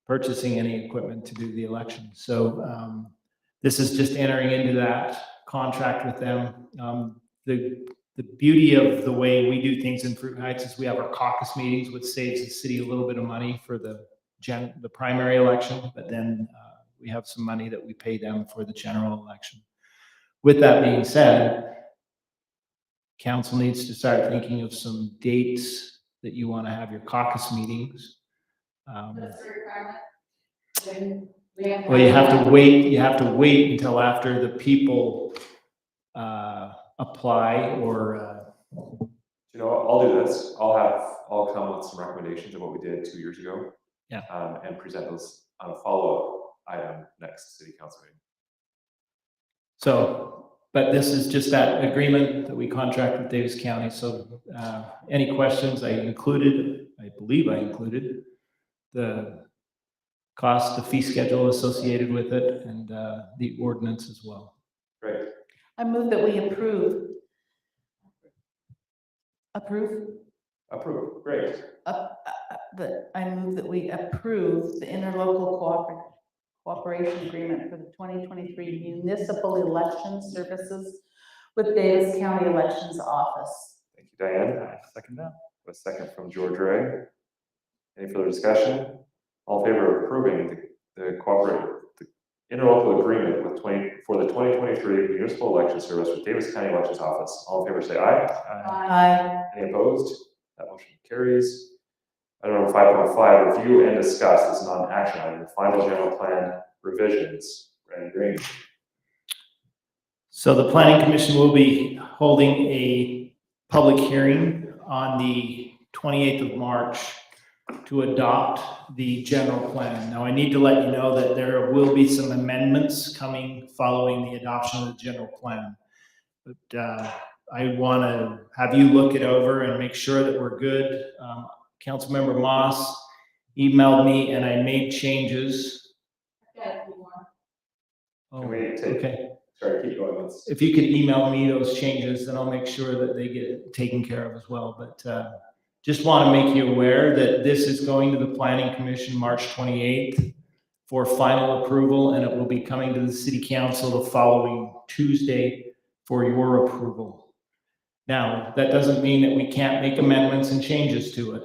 purchasing any equipment to do the election. So this is just entering into that contract with them. The beauty of the way we do things in Fruit Heights is we have our caucus meetings, which saves the city a little bit of money for the primary election, but then we have some money that we pay them for the general election. With that being said, council needs to start thinking of some dates that you want to have your caucus meetings. That's a requirement. Well, you have to wait until after the people apply or. You know, what? I'll do this. I'll come with some recommendations of what we did 2 years ago. Yeah. And present those on a follow-up item next city council meeting. So, but this is just that agreement that we contract with Davis County. So any questions I believe I included the cost, the fee schedule associated with it, and the ordinance as well. Great. I move that we approve. Approve? Approve. Great. I move that we approve the interlocal cooperation agreement for the 2023 municipal election services with Davis County Elections Office. Thank you, Diane. I second that. A second from George Ray. Any further discussion? All in favor of approving the interlocal agreement for the 2023 municipal election service with Davis County Elections Office? All in favor say aye. Aye. Any opposed? That motion carries. Item number 5.5, review and discuss, this is not an action item, the final general plan revisions. Brandon Green. So the Planning Commission will be holding a public hearing on the 28th of March to adopt the general plan. Now, I need to let you know that there will be some amendments coming following the adoption of the general plan. But I want to have you look it over and make sure that we're good. Councilmember Moss emailed me and I made changes. Oh, Can we take- okay. Sorry, keep going. If you could email me those changes, then I'll make sure that they get taken care of as well. But just want to make you aware that this is going to the Planning Commission March 28th for final approval, and it will be coming to the City Council the following Tuesday for your approval. Now, that doesn't mean that we can't make amendments and changes to it.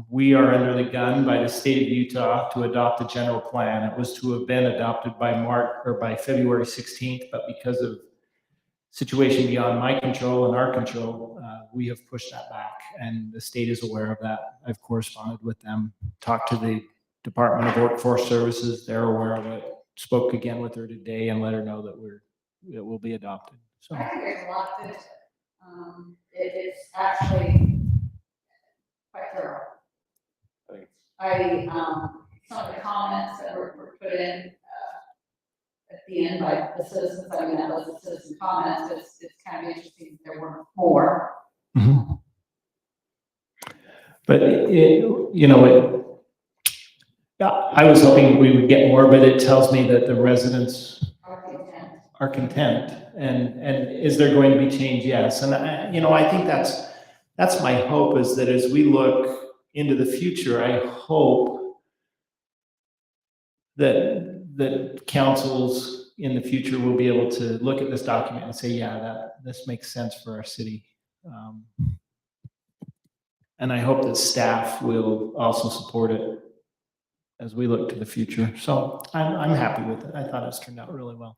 We are under the gun by the state of Utah to adopt the general plan. It was to have been adopted by February 16th, but because of situation beyond my control and our control, we have pushed that back, and the state is aware of that. I've corresponded with them, talked to the Department of Workforce Services. They're aware of it. Spoke again with her today and let her know that it will be adopted. So. I think there's a lot to it. It's actually quite thorough. Some of the comments that were put in at the end by the citizens, I mean, that was the citizen comments, it's kind of interesting that there weren't more. Mm-hmm. But I was hoping we would get more, but it tells me that the residents are content. And is there going to be change? Yes. And I think that's my hope, is that as we look into the future, I hope that councils in the future will be able to look at this document and say, yeah, this makes sense for our city. And I hope that staff will also support it as we look to the future. So I'm happy with it. I thought it's turned out really well.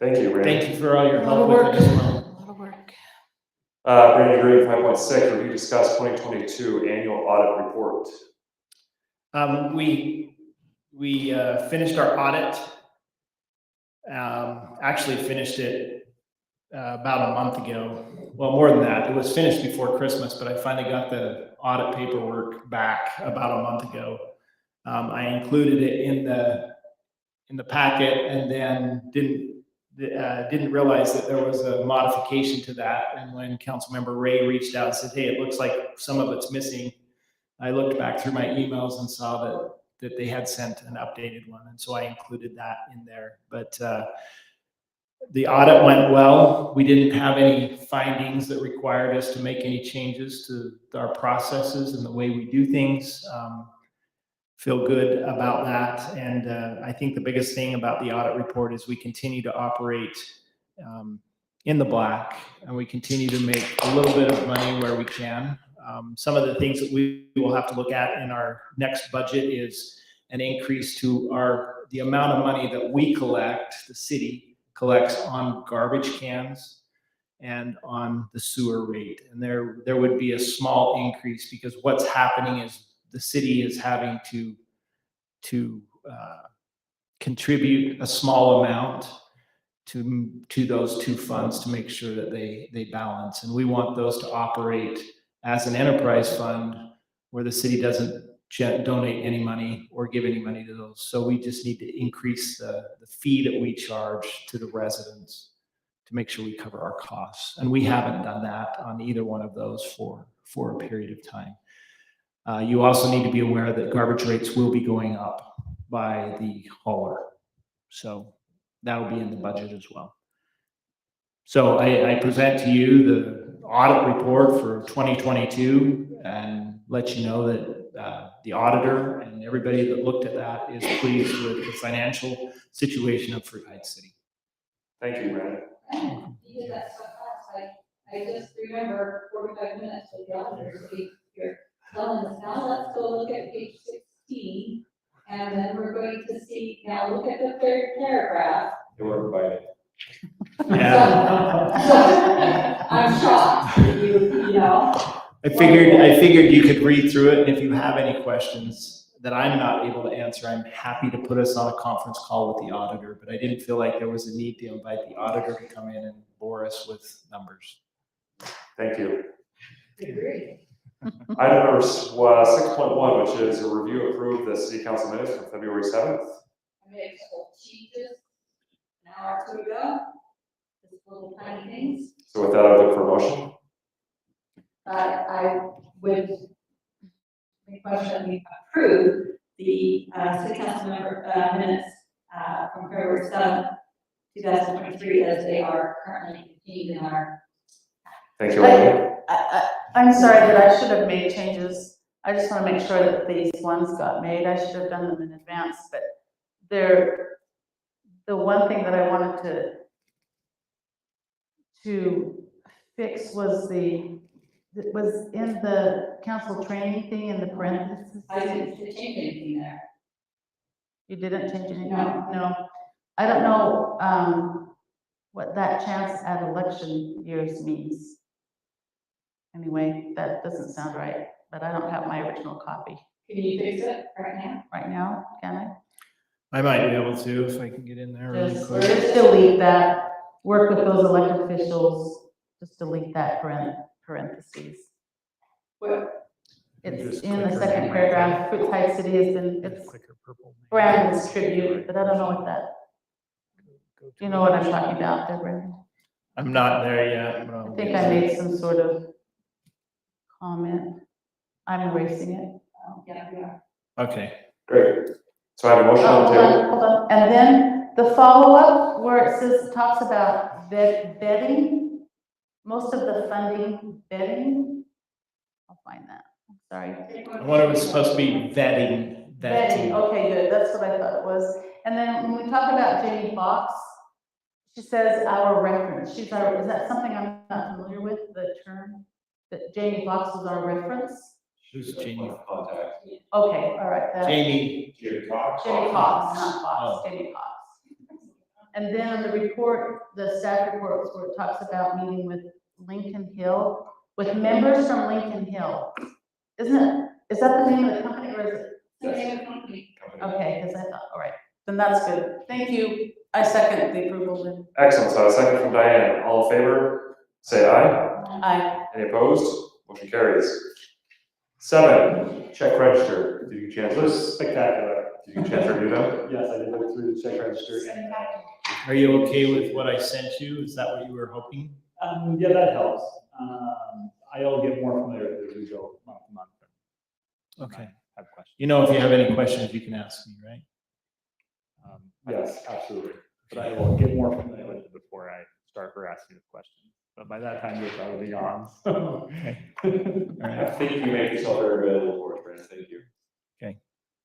Thank you, Randy. Thank you for all your A lot help of with work, it as a well. lot of work. Brandon Green, 5.6, review discuss 2022 annual audit report. We finished our audit. Actually finished it about a month ago. Well, more than that. It was finished before Christmas, but I finally got the audit paperwork back about a month ago. I included it in the packet and then didn't realize that there was a modification to that. And when Councilmember Ray reached out and said, "Hey, it looks like some of it's missing," I looked back through my emails and saw that they had sent an updated one. And so I included that in there. But the audit went well. We didn't have any findings that required us to make any changes to our processes and the way we do things. Feel good about that. And I think the biggest thing about the audit report is we continue to operate in the black, and we continue to make a little bit of money where we can. Some of the things that we will have to look at in our next budget is an increase to the amount of money that we collect, the city collects on garbage cans and on the sewer rate. And there would be a small increase because what's happening is the city is having to contribute a small amount to those two funds to make sure that they balance. And we want those to operate as an enterprise fund where the city doesn't donate any money or give any money to those. So we just need to increase the fee that we charge to the residents to make sure we cover our costs. And we haven't done that on either one of those for a period of time. You also need to be aware that garbage rates will be going up by the hauler. So that'll be in the budget as well. So I present to you the audit report for 2022 and let you know that the auditor and everybody that looked at that is pleased with the financial situation of Fruit Heights City. Thank you, Brandon. You did that so fast. I just remember 45 minutes with the auditor. So you're telling us now, let's go look at page 16. And then we're going to see, now look at the third paragraph. You were invited. I'm shocked, you know. I figured you could read through it, and if you have any questions that I'm not able to answer, I'm happy to put us on a conference call with the auditor, but I didn't feel like there was a need to invite the auditor to come in and bore us with numbers. Thank you. Agree. Item number 6.1, which is a review approve the city council minutes from February 7th. I made a couple changes an hour or two ago. Just little tiny things. So with that, I would look for a motion. I would request that we approve the city council member minutes from February 7th, 2023, as they are currently contained in our. Thank you, Randy. I'm sorry that I should have made changes. I just want to make sure that these ones got made. I should have done them in advance, but the one thing that I wanted to fix was it was in the council training thing in the parentheses. I didn't change anything there. You didn't change anything? No. No. I don't know what that chance at election years means. Anyway, that doesn't sound right, but I don't have my original copy Can you fix it right now? can I? I might be able to if I can get in there really Just quick. delete that, work with those elected officials, just delete that parentheses. What? It's Just in the click second or- paragraph, Fruit Heights City has been, it's Clicker purple. Brandon's tribute, but I don't know what that, do you know what I'm talking about there, Brandon? I'm not there yet. But I I'll think get I there. made some sort of comment. I'm erasing it. Yeah, we are. Okay. Great. So I have a motion on the Hold table. on, hold on. And then the follow-up where it says, talks about vetting, most of the funding vetting. I'll find that. I'm sorry. And what it was supposed to be vetting, Vetting, okay, good. That's what I thought it was. And then when we talk about Jamie Foxx, she says our reference. Is that something I'm not familiar with, the term? That Jamie Foxx was our reference? Who's That's Jamie? point of Contact. Okay, all right. Jamie. Jerry Cox. Jamie Foxx, not Fox, Oh. Jamie Foxx. And then on the report, the staff report was where it talks about meeting with Lincoln Hill, with members from Lincoln Hill. Is that the name of the company or is it? Company. Okay, because I thought, all right, then that's good. Thank you. I second the approval then. Excellent, so a second from Diane, all in favor, say aye. Aye. Any opposed? Motion carries. 7, check register. Did you get a It chance was to, spectacular. did you get a chance to review them? Yes, I did look through the check register and, Are you okay with what I sent you? Is that what you were hoping? yeah, that helps. I'll get more familiar with it as we go month to month. Okay. Have questions. You know, if you have any questions, you can ask me, right? Yes, absolutely. But I will get more familiar with it before I start harassing the question. But by that time, you'll probably be gone. So. I think you made yourself very available for it, Brandon, thank you. Okay.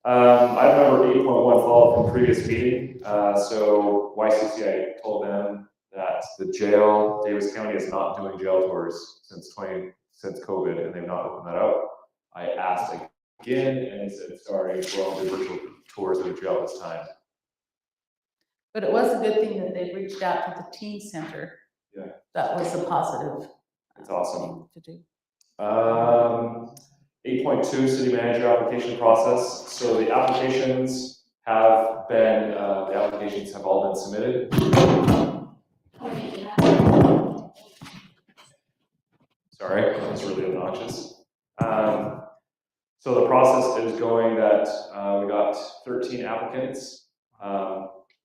Item number 8.1, follow-up from previous meeting. So YCC, I told them that the jail, Davis County is not doing jail tours since COVID, and they've not opened that up. I asked again, and they said, sorry, we'll do virtual tours of the jail this time. But it was a good thing that they reached out to the teen center. Yeah. That was a positive. It's awesome. To do. 8.2, city manager application process. So the applications have been, the applications have all been submitted. Sorry, that's really obnoxious. So the process is going that we got 13 applicants,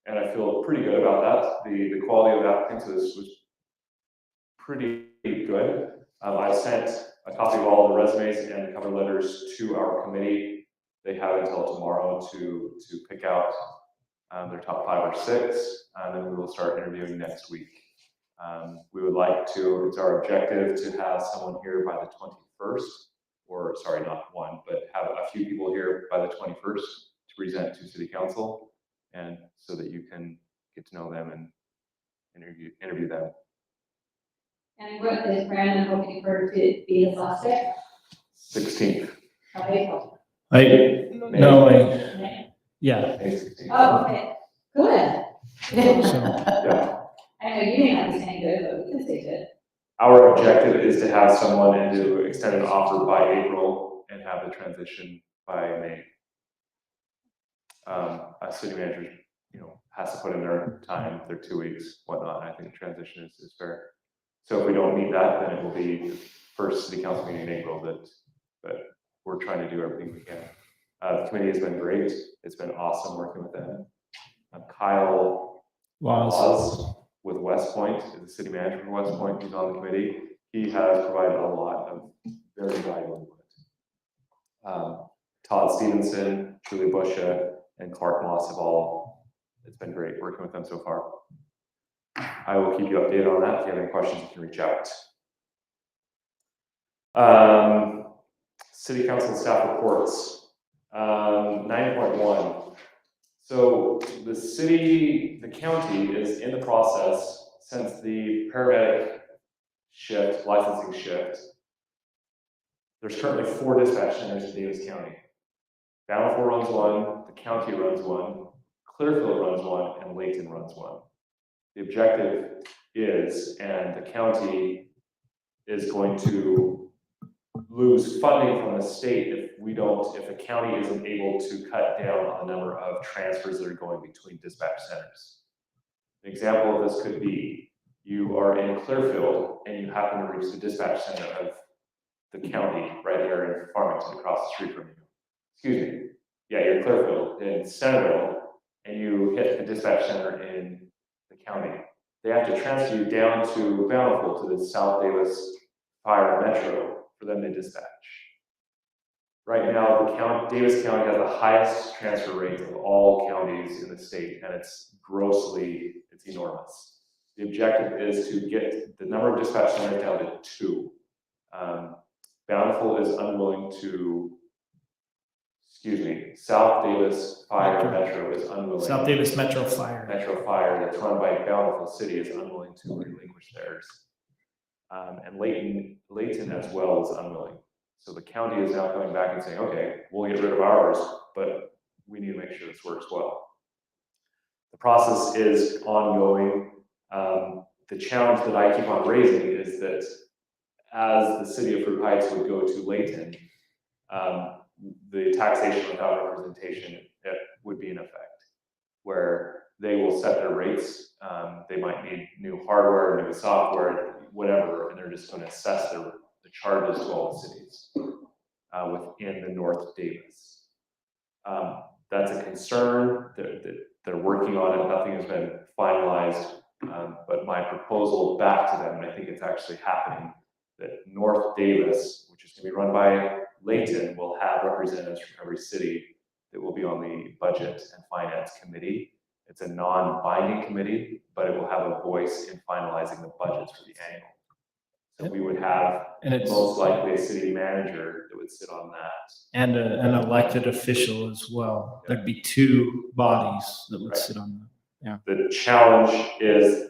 and I feel pretty good about that. The quality of the applicants was pretty good. I sent a copy of all the resumes and the cover letters to our committee. They have until tomorrow to pick out their top 5 or 6, and then we will start interviewing next week. We would like to, it's our objective to have someone here by the 21st, or sorry, not one, but have a few people here by the 21st to present to City Council, and so that you can get to know them and interview them. And what is Brandon hoping for to be his last day? 16th. Of April? Yeah. May 16th. Oh, okay, good. Yeah. I know you may not be saying good, but we can say good. Our objective is to have someone and to extend an offer by April and have the transition by May. A city manager, has to put in their time, their 2 weeks, whatnot. I think the transition is fair. So if we don't meet that, then it will be the first city council meeting in April, but we're trying to do everything we can. The committee has been great. It's been awesome working with them. Kyle Laws with West Point, is the city manager for West Point, he's on the committee. He has provided a lot of very valuable input. Todd Stevenson, Julie Busha, and Clark Moss it's been great working with them so far. I will keep you updated on that. If you have any questions, you can reach out. City council staff reports. 9.1. So the county is in the process, since the paramedic licensing shift, there's currently 4 dispatch centers in Davis County. Bountiful runs one, the county runs one, Clearfield runs one, and Layton runs one. The objective is, and the county is going to lose funding from the state if the county isn't able to cut down on the number of transfers that are going between dispatch centers. An example of this could be, you are in Clearfield and you happen to reach the dispatch center of the county right there in Farmington across the street from you. Excuse me. Yeah, you're in Clearfield, in Centerville, and you hit the dispatch center in the county. They have to transfer you down to Bountiful, to the South Davis Fire Metro for them to dispatch. Right now, Davis County has the highest transfer rate of all counties in the state, and it's enormous. The objective is to get the number of dispatch centers down to 2. Bountiful is unwilling to, South Davis Fire Metro is unwilling. South Davis Metro Fire. Metro Fire that's run by Bountiful City is unwilling to relinquish theirs. And Layton as well is unwilling. So the county is now coming back and saying, okay, we'll get rid of ours, but we need to make sure this works well. The process is ongoing. The challenge that I keep on raising is that as the city of Fruit Heights would go to Layton, the taxation without representation would be in effect, where they will set their rates. They might need new hardware, new software, whatever, and they're just going to assess the charges to all the cities within the North Davis. That's a concern. They're working on it. Nothing has been finalized. But my proposal back to them, and I think it's actually happening, that North Davis, which is going to be run by Layton, will have representatives from every city that will be on the Budget and Finance Committee. It's a non-binding committee, but it will have a voice in finalizing the budgets for the annual. So we would have most likely a city manager that would sit on that. And an elected official as well. There'd be two bodies that would sit on that. The challenge is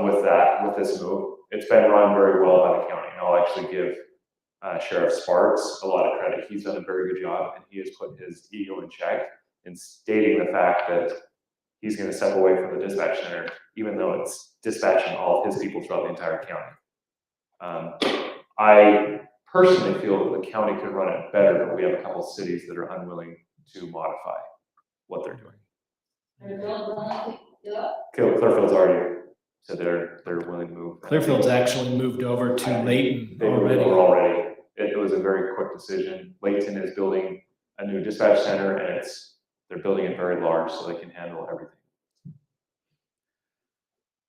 with this move, it's been run very well by the county. And I'll actually give Sheriff Sparks a lot of credit. He's done a very good job, and he has put his ego in check in stating the fact that he's going to step away from the dispatch center, even though it's dispatching all of his people throughout the entire county. I personally feel that the county could run it better, but we have a couple cities that are unwilling to modify what they're doing. Clearfield's already said they're willing to move. Clearfield's actually moved over to Layton They moved already. over already. It was a very quick decision. Layton is building a new dispatch center, and they're building it very large so they can handle everything.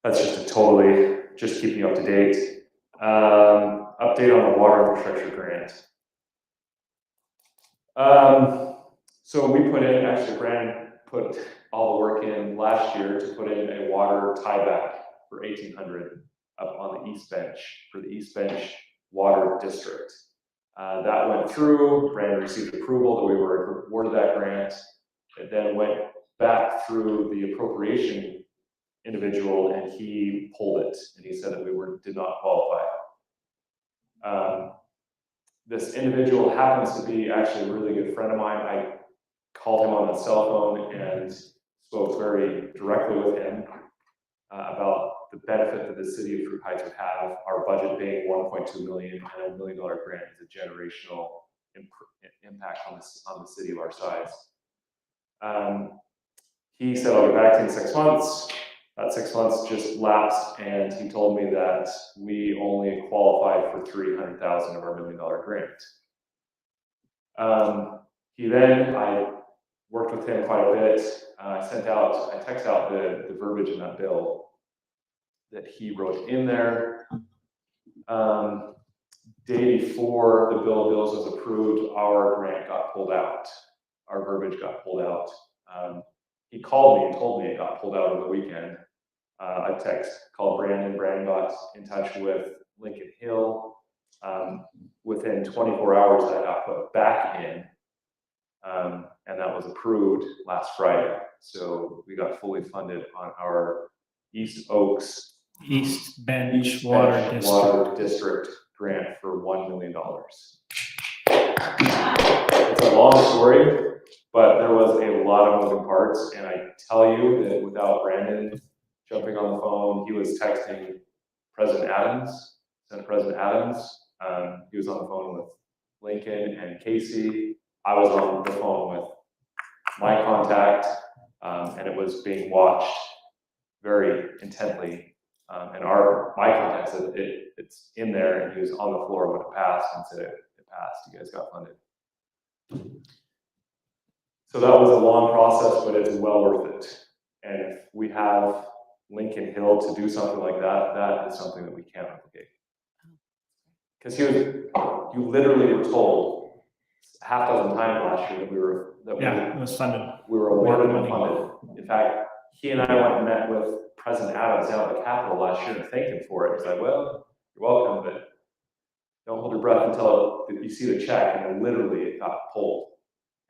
That's just keeping you up to date. Update on the water infrastructure grant. So we put in, actually Brandon put all the work in last year to put in a water tieback for 1800 up on the East Bench for the East Bench Water District. That went through. Brandon received approval that we were awarded that grant. It then went back through the appropriation individual, and he pulled it, and he said that we did not qualify. This individual happens to be actually a really good friend of mine. I called him on the cell phone and spoke very directly with him about the benefit that the city of Fruit Heights would have. Our budget being $1.2 million, and $1 million grant is a generational impact on the city of our size. He said, I'll get back to you in 6 months. That 6 months just lapsed, and he told me that we only qualified for $300,000 of our $1 million grant. I worked with him quite a bit. I texted out the verbiage in that bill that he wrote in there. Day before the bill of bills was approved, our grant got pulled out. Our verbiage got pulled out. He called me and told me it got pulled out over the weekend. I called Brandon. Brandon got in touch with Lincoln Hill. Within 24 hours, that got put back in, and that was approved last Friday. So we got fully funded on our East Oaks East Bench Water District grant for $1 million. It's a long story, but there was a lot of moving parts, and I tell you that without Brandon jumping on the phone, he was texting President Adams, Senate President Adams. He was on the phone with Lincoln and Casey. I was on the phone with my contact, and it was being watched very intently. And my contact said it's in there, and he was on the floor when it passed and said it passed. You guys got funded. So that was a long process, but it's well worth it. And if we have Lincoln Hill to do something like that, that is something that we can't replicate. Because you literally were told half a dozen times last year that it was funded. we were awarded and funded. In fact, he and I went and met with President Adams down at the Capitol last year to thank him for it. He's like, well, you're welcome, but don't hold your breath until you see the check. And then literally it got pulled,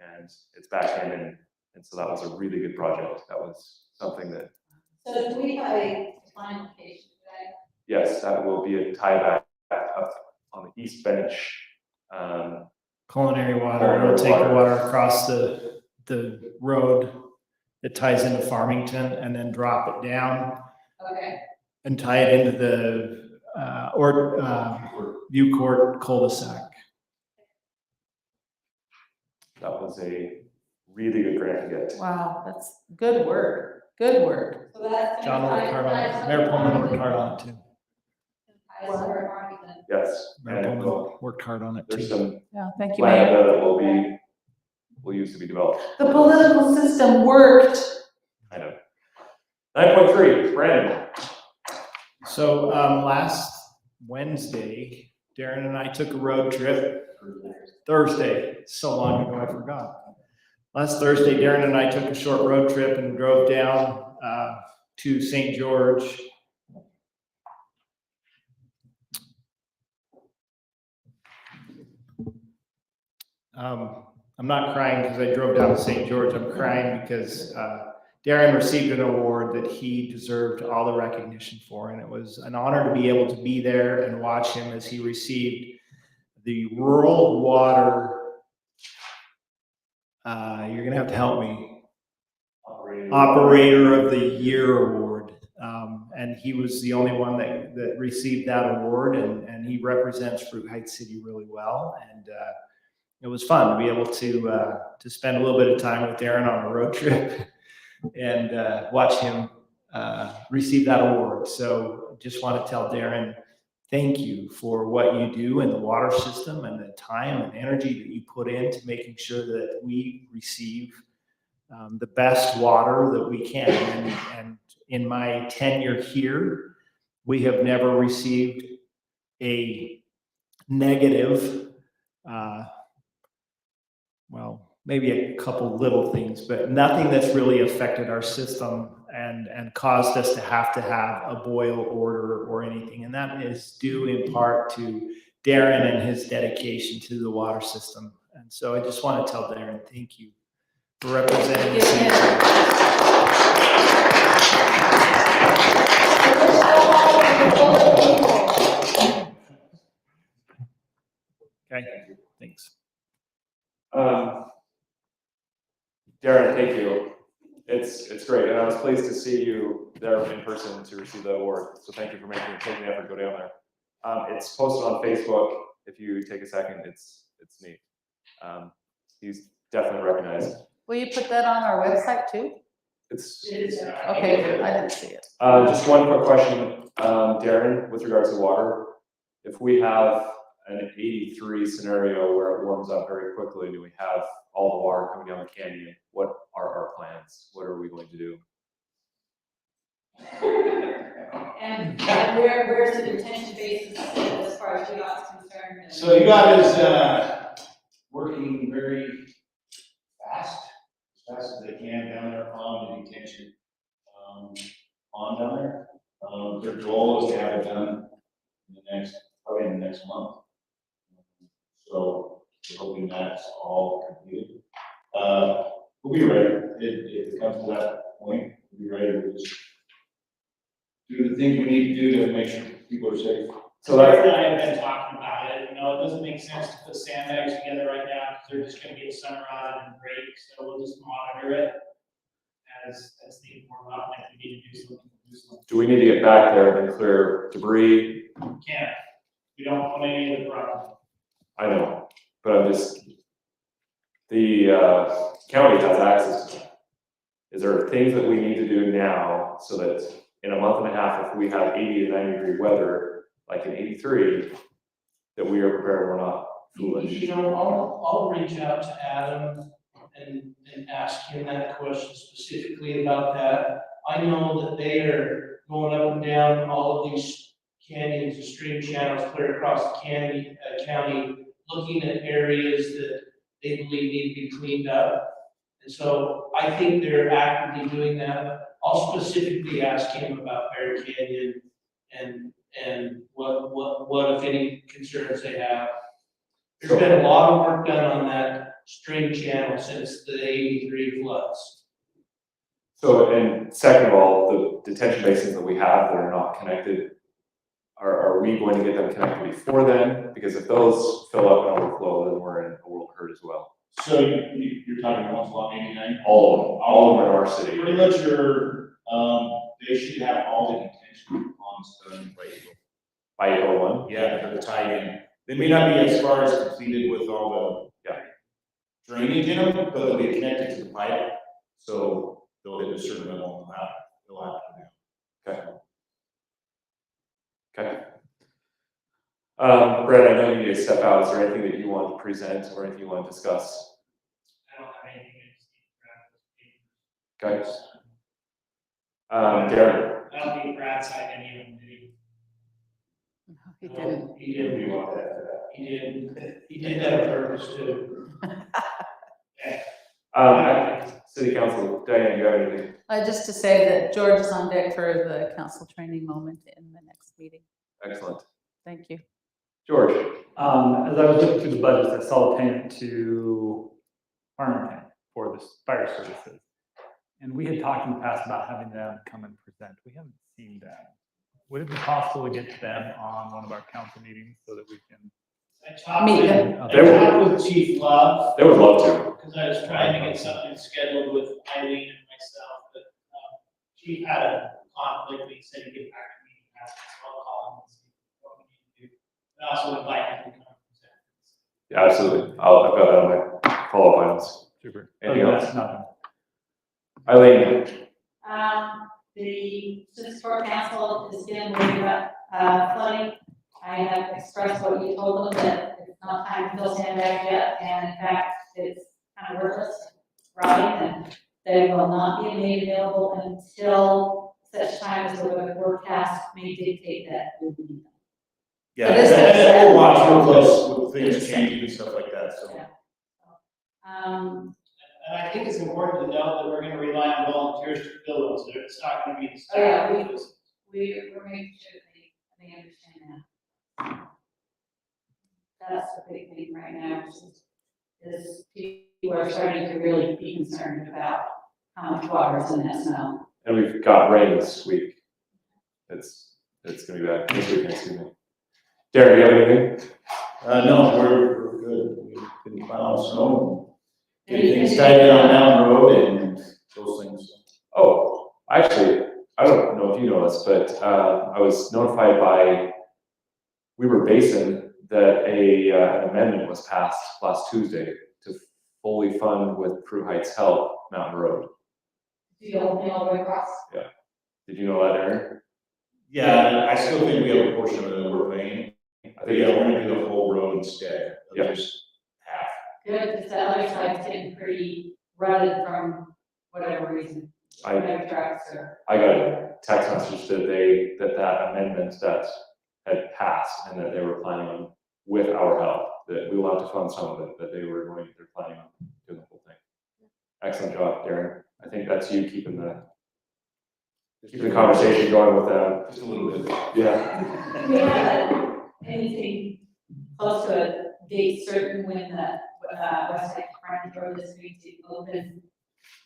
and it's back in, and so that was a really good project. That was something that. So do we have a time location today? yes, that will be a tieback up on the east bench. Culinary water, it'll take the water across the road that ties into Farmington and then drop it down Okay. and tie it into the, View Court cul-de-sac. That was a really good grant to get. Wow, that's good work, good work. So that's. John worked hard on it, Mayor Pullman worked hard on it too. Yes, Mayor and Pullman worked hard on it there's too. some Yeah, thank you, land Mayor. that will use to be developed. The political system worked. I know. 9.3, Brandon. So, last Wednesday, Darren and I took a road trip. Thursday, so long ago, I forgot. Last Thursday, Darren and I took a short road trip and drove down to St. George. I'm not crying because I drove down to St. George. I'm crying because Darren received an award that he deserved all the recognition for, and it was an honor to be able to be there and watch him as he received the Rural Water, you're gonna have to help me, Operator of the Year Award. And he was the only one that received that award, and he represents Fruit Heights City really well. And it was fun to be able to spend a little bit of time with Darren on a road trip and watch him receive that award. So just want to tell Darren, thank you for what you do in the water system and the time and energy that you put into making sure that we receive the best water that we can. And in my tenure here, we have never received a negative, well, maybe a couple little things, but nothing that's really affected our system and caused us to have a boil order or anything. And that is due in part to Darren and his dedication to the water system. And so I just want to tell Darren, thank you for representing the city. Okay, thanks. Darren, thank you. It's great, and I was pleased to see you there in person to receive the award. So thank you for taking the effort to go down there. It's posted on Facebook. If you take a second, it's neat. He's definitely recognized. Will you put that on our website too? It's Okay, good. I didn't see it. just one quick question, Darren, with regards to water. If we have an 83 scenario where it warms up very quickly, and we have all the water coming down the canyon, what are our plans? What are we going to do? And where's the detention basis as far as UDOT's concerned? So UDOT is working very fast, as fast as they can down there on the detention pond down there. Their goal is to have it done probably in the next month. So we're hoping that's all completed. We'll be ready if it comes to that point. We'll be ready to just do the things we need to do to make sure people are safe. So Larry and I have been talking about it. It doesn't make sense to put sandbags together right now because they're just going to get sun rotted and break. So we'll just monitor it as things warm up. And if we need to do something, we'll do something. Do we need to get back there and clear debris? We can't. We don't own any of the property. I know, but the county has access to it. Is there things that we need to do now so that in a month and a half, if we have 80 to 90 degree weather, like in 83, that we are prepared, we're not foolish? I'll reach out to Adam and ask him that question specifically about that. I know that they are going up and down all of these canyons and stream channels clear across the county, looking at areas that they believe need to be cleaned up. And so I think they're actively doing that. I'll specifically ask him about Bear Canyon and what if any concerns they have. There's been a lot of work done on that stream channel since the 83 floods. So, and second of all, the detention basins that we have that are not connected, are we going to get them connected before then? Because if those fill up and overflow, then we're in a world of hurt as well. So you're talking once along 89? All of them in our city. Pretty much they should have all the detention ponds done by By April 1. Yeah, for the tie-in. They may not be as far as completed with all the drainage in them, but they'll be connected to the pipe. So they'll hit a certain level amount. They'll have to do. Okay. Brett, I know you need to step out. Is there anything that you want to present or anything you want to discuss? I don't have anything. I just need to grab those papers. Okay. Darren? I don't think Brad signed any of them, did he? He didn't. He did. We want that. He did. He did that on purpose too. City Council, Diane, you have anything? Just to say that George is on deck for the council training moment in the next meeting. Excellent. Thank you. George? As I was looking through the budgets, I saw a payment to Farmington for the fire services. And we had talked in the past about having them come and present. We haven't seen them. Would it be possible to get to them on one of our council meetings so that we can? I talked Meet to- them. I talked with Chief Love. They would love to. Because I was trying to get something scheduled with Eileen and myself, but Chief had a conflict, but he said he'd get back to me. So I'll call him and see what we need to do. And also invite him to come and present. Yeah, absolutely. I've got that on my follow-up items. Super. Anything else? Nothing. Eileen? The City Sport Council is still worried about flooding. I have expressed what you told them, that it's not time to fill sandbags yet, and in fact, it's kind of worthless, right? And they will not be made available until such time as the weather forecast may dictate that. Yeah, It is and we'll watch real close with things changing and stuff like that, so. Um, And I think it's important to note that we're gonna rely on volunteers to fill those, it's not gonna be the Oh, yeah, staff. we're making sure they understand that. That's the big thing right now, is people are starting to really be concerned about how much water is in that snow. And we've got rain this week. It's gonna be bad. This weekend, excuse me. Darren, do you have anything? No, we're good. We've been plowing snow, getting things tightened on Mountain Road and those things. Oh, actually, I don't know if you know this, but I was notified by Weber Basin that an amendment was passed last Tuesday to fully fund with Crew Heights help Mountain Road. Do the whole thing all the way across? Did you know that, Darren? Yeah, I still think we have a portion of it that we're paying. I think I want to do the whole road instead of Yeah. just half. Good, because the other side's getting pretty rutted from whatever reason. Whatever tracks or. I got a text message that that amendment that had passed and that they were planning on, with our help, that we will have to fund some of it, that they're planning on doing the whole thing. Excellent job, Darren. I think that's you keeping the conversation going with them. Just a little bit. Yeah. We have anything close to a date certain when the West Side Front Road is going to open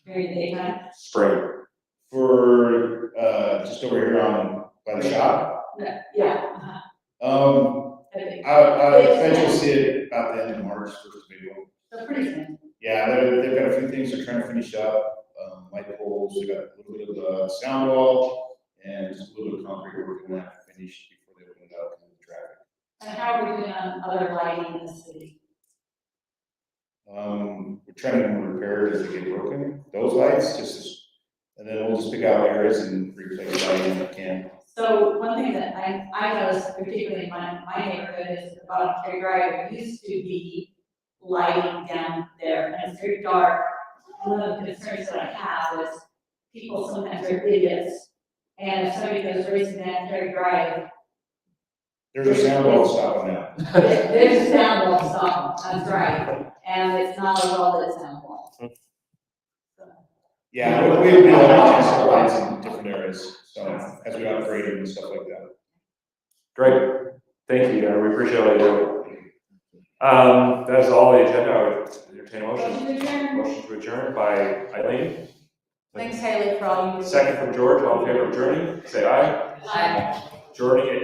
during the daytime? Spring. For, just over here by the shop. No, yeah. I think. I expect you'll see it about the end of March, first of April. So pretty soon. Yeah, they've got a few things they're trying to finish up, light poles, they got a little bit of sound wall, and just a little bit of concrete work they want to finish before they open it up to the traffic. And how are we doing on other lighting in the city? We're trying to repair it as they get broken, those lights, and then we'll just pick out areas and replace lighting if we can. So one thing that I noticed, particularly in my neighborhood, is the bottom Cherry Drive, there used to be lighting down there, and it's very dark. One of the concerns that I have is people sometimes are idiots, and if somebody goes racing down Cherry Drive, There's a sound wall stopping now. there's a sound wall stop, that's right, and it's not a well-lit sound wall. Yeah, we have chance to lights in different areas, so as we upgrade them and stuff like that. Great. Thank you, Darren. We appreciate all you do. That is all the agenda. I would entertain a motion. Motion to adjourn. Motion to adjourn by Eileen. Thanks, Haley, for all you do. Second from George. All in favor of adjourning, say aye. Aye. Adjourning at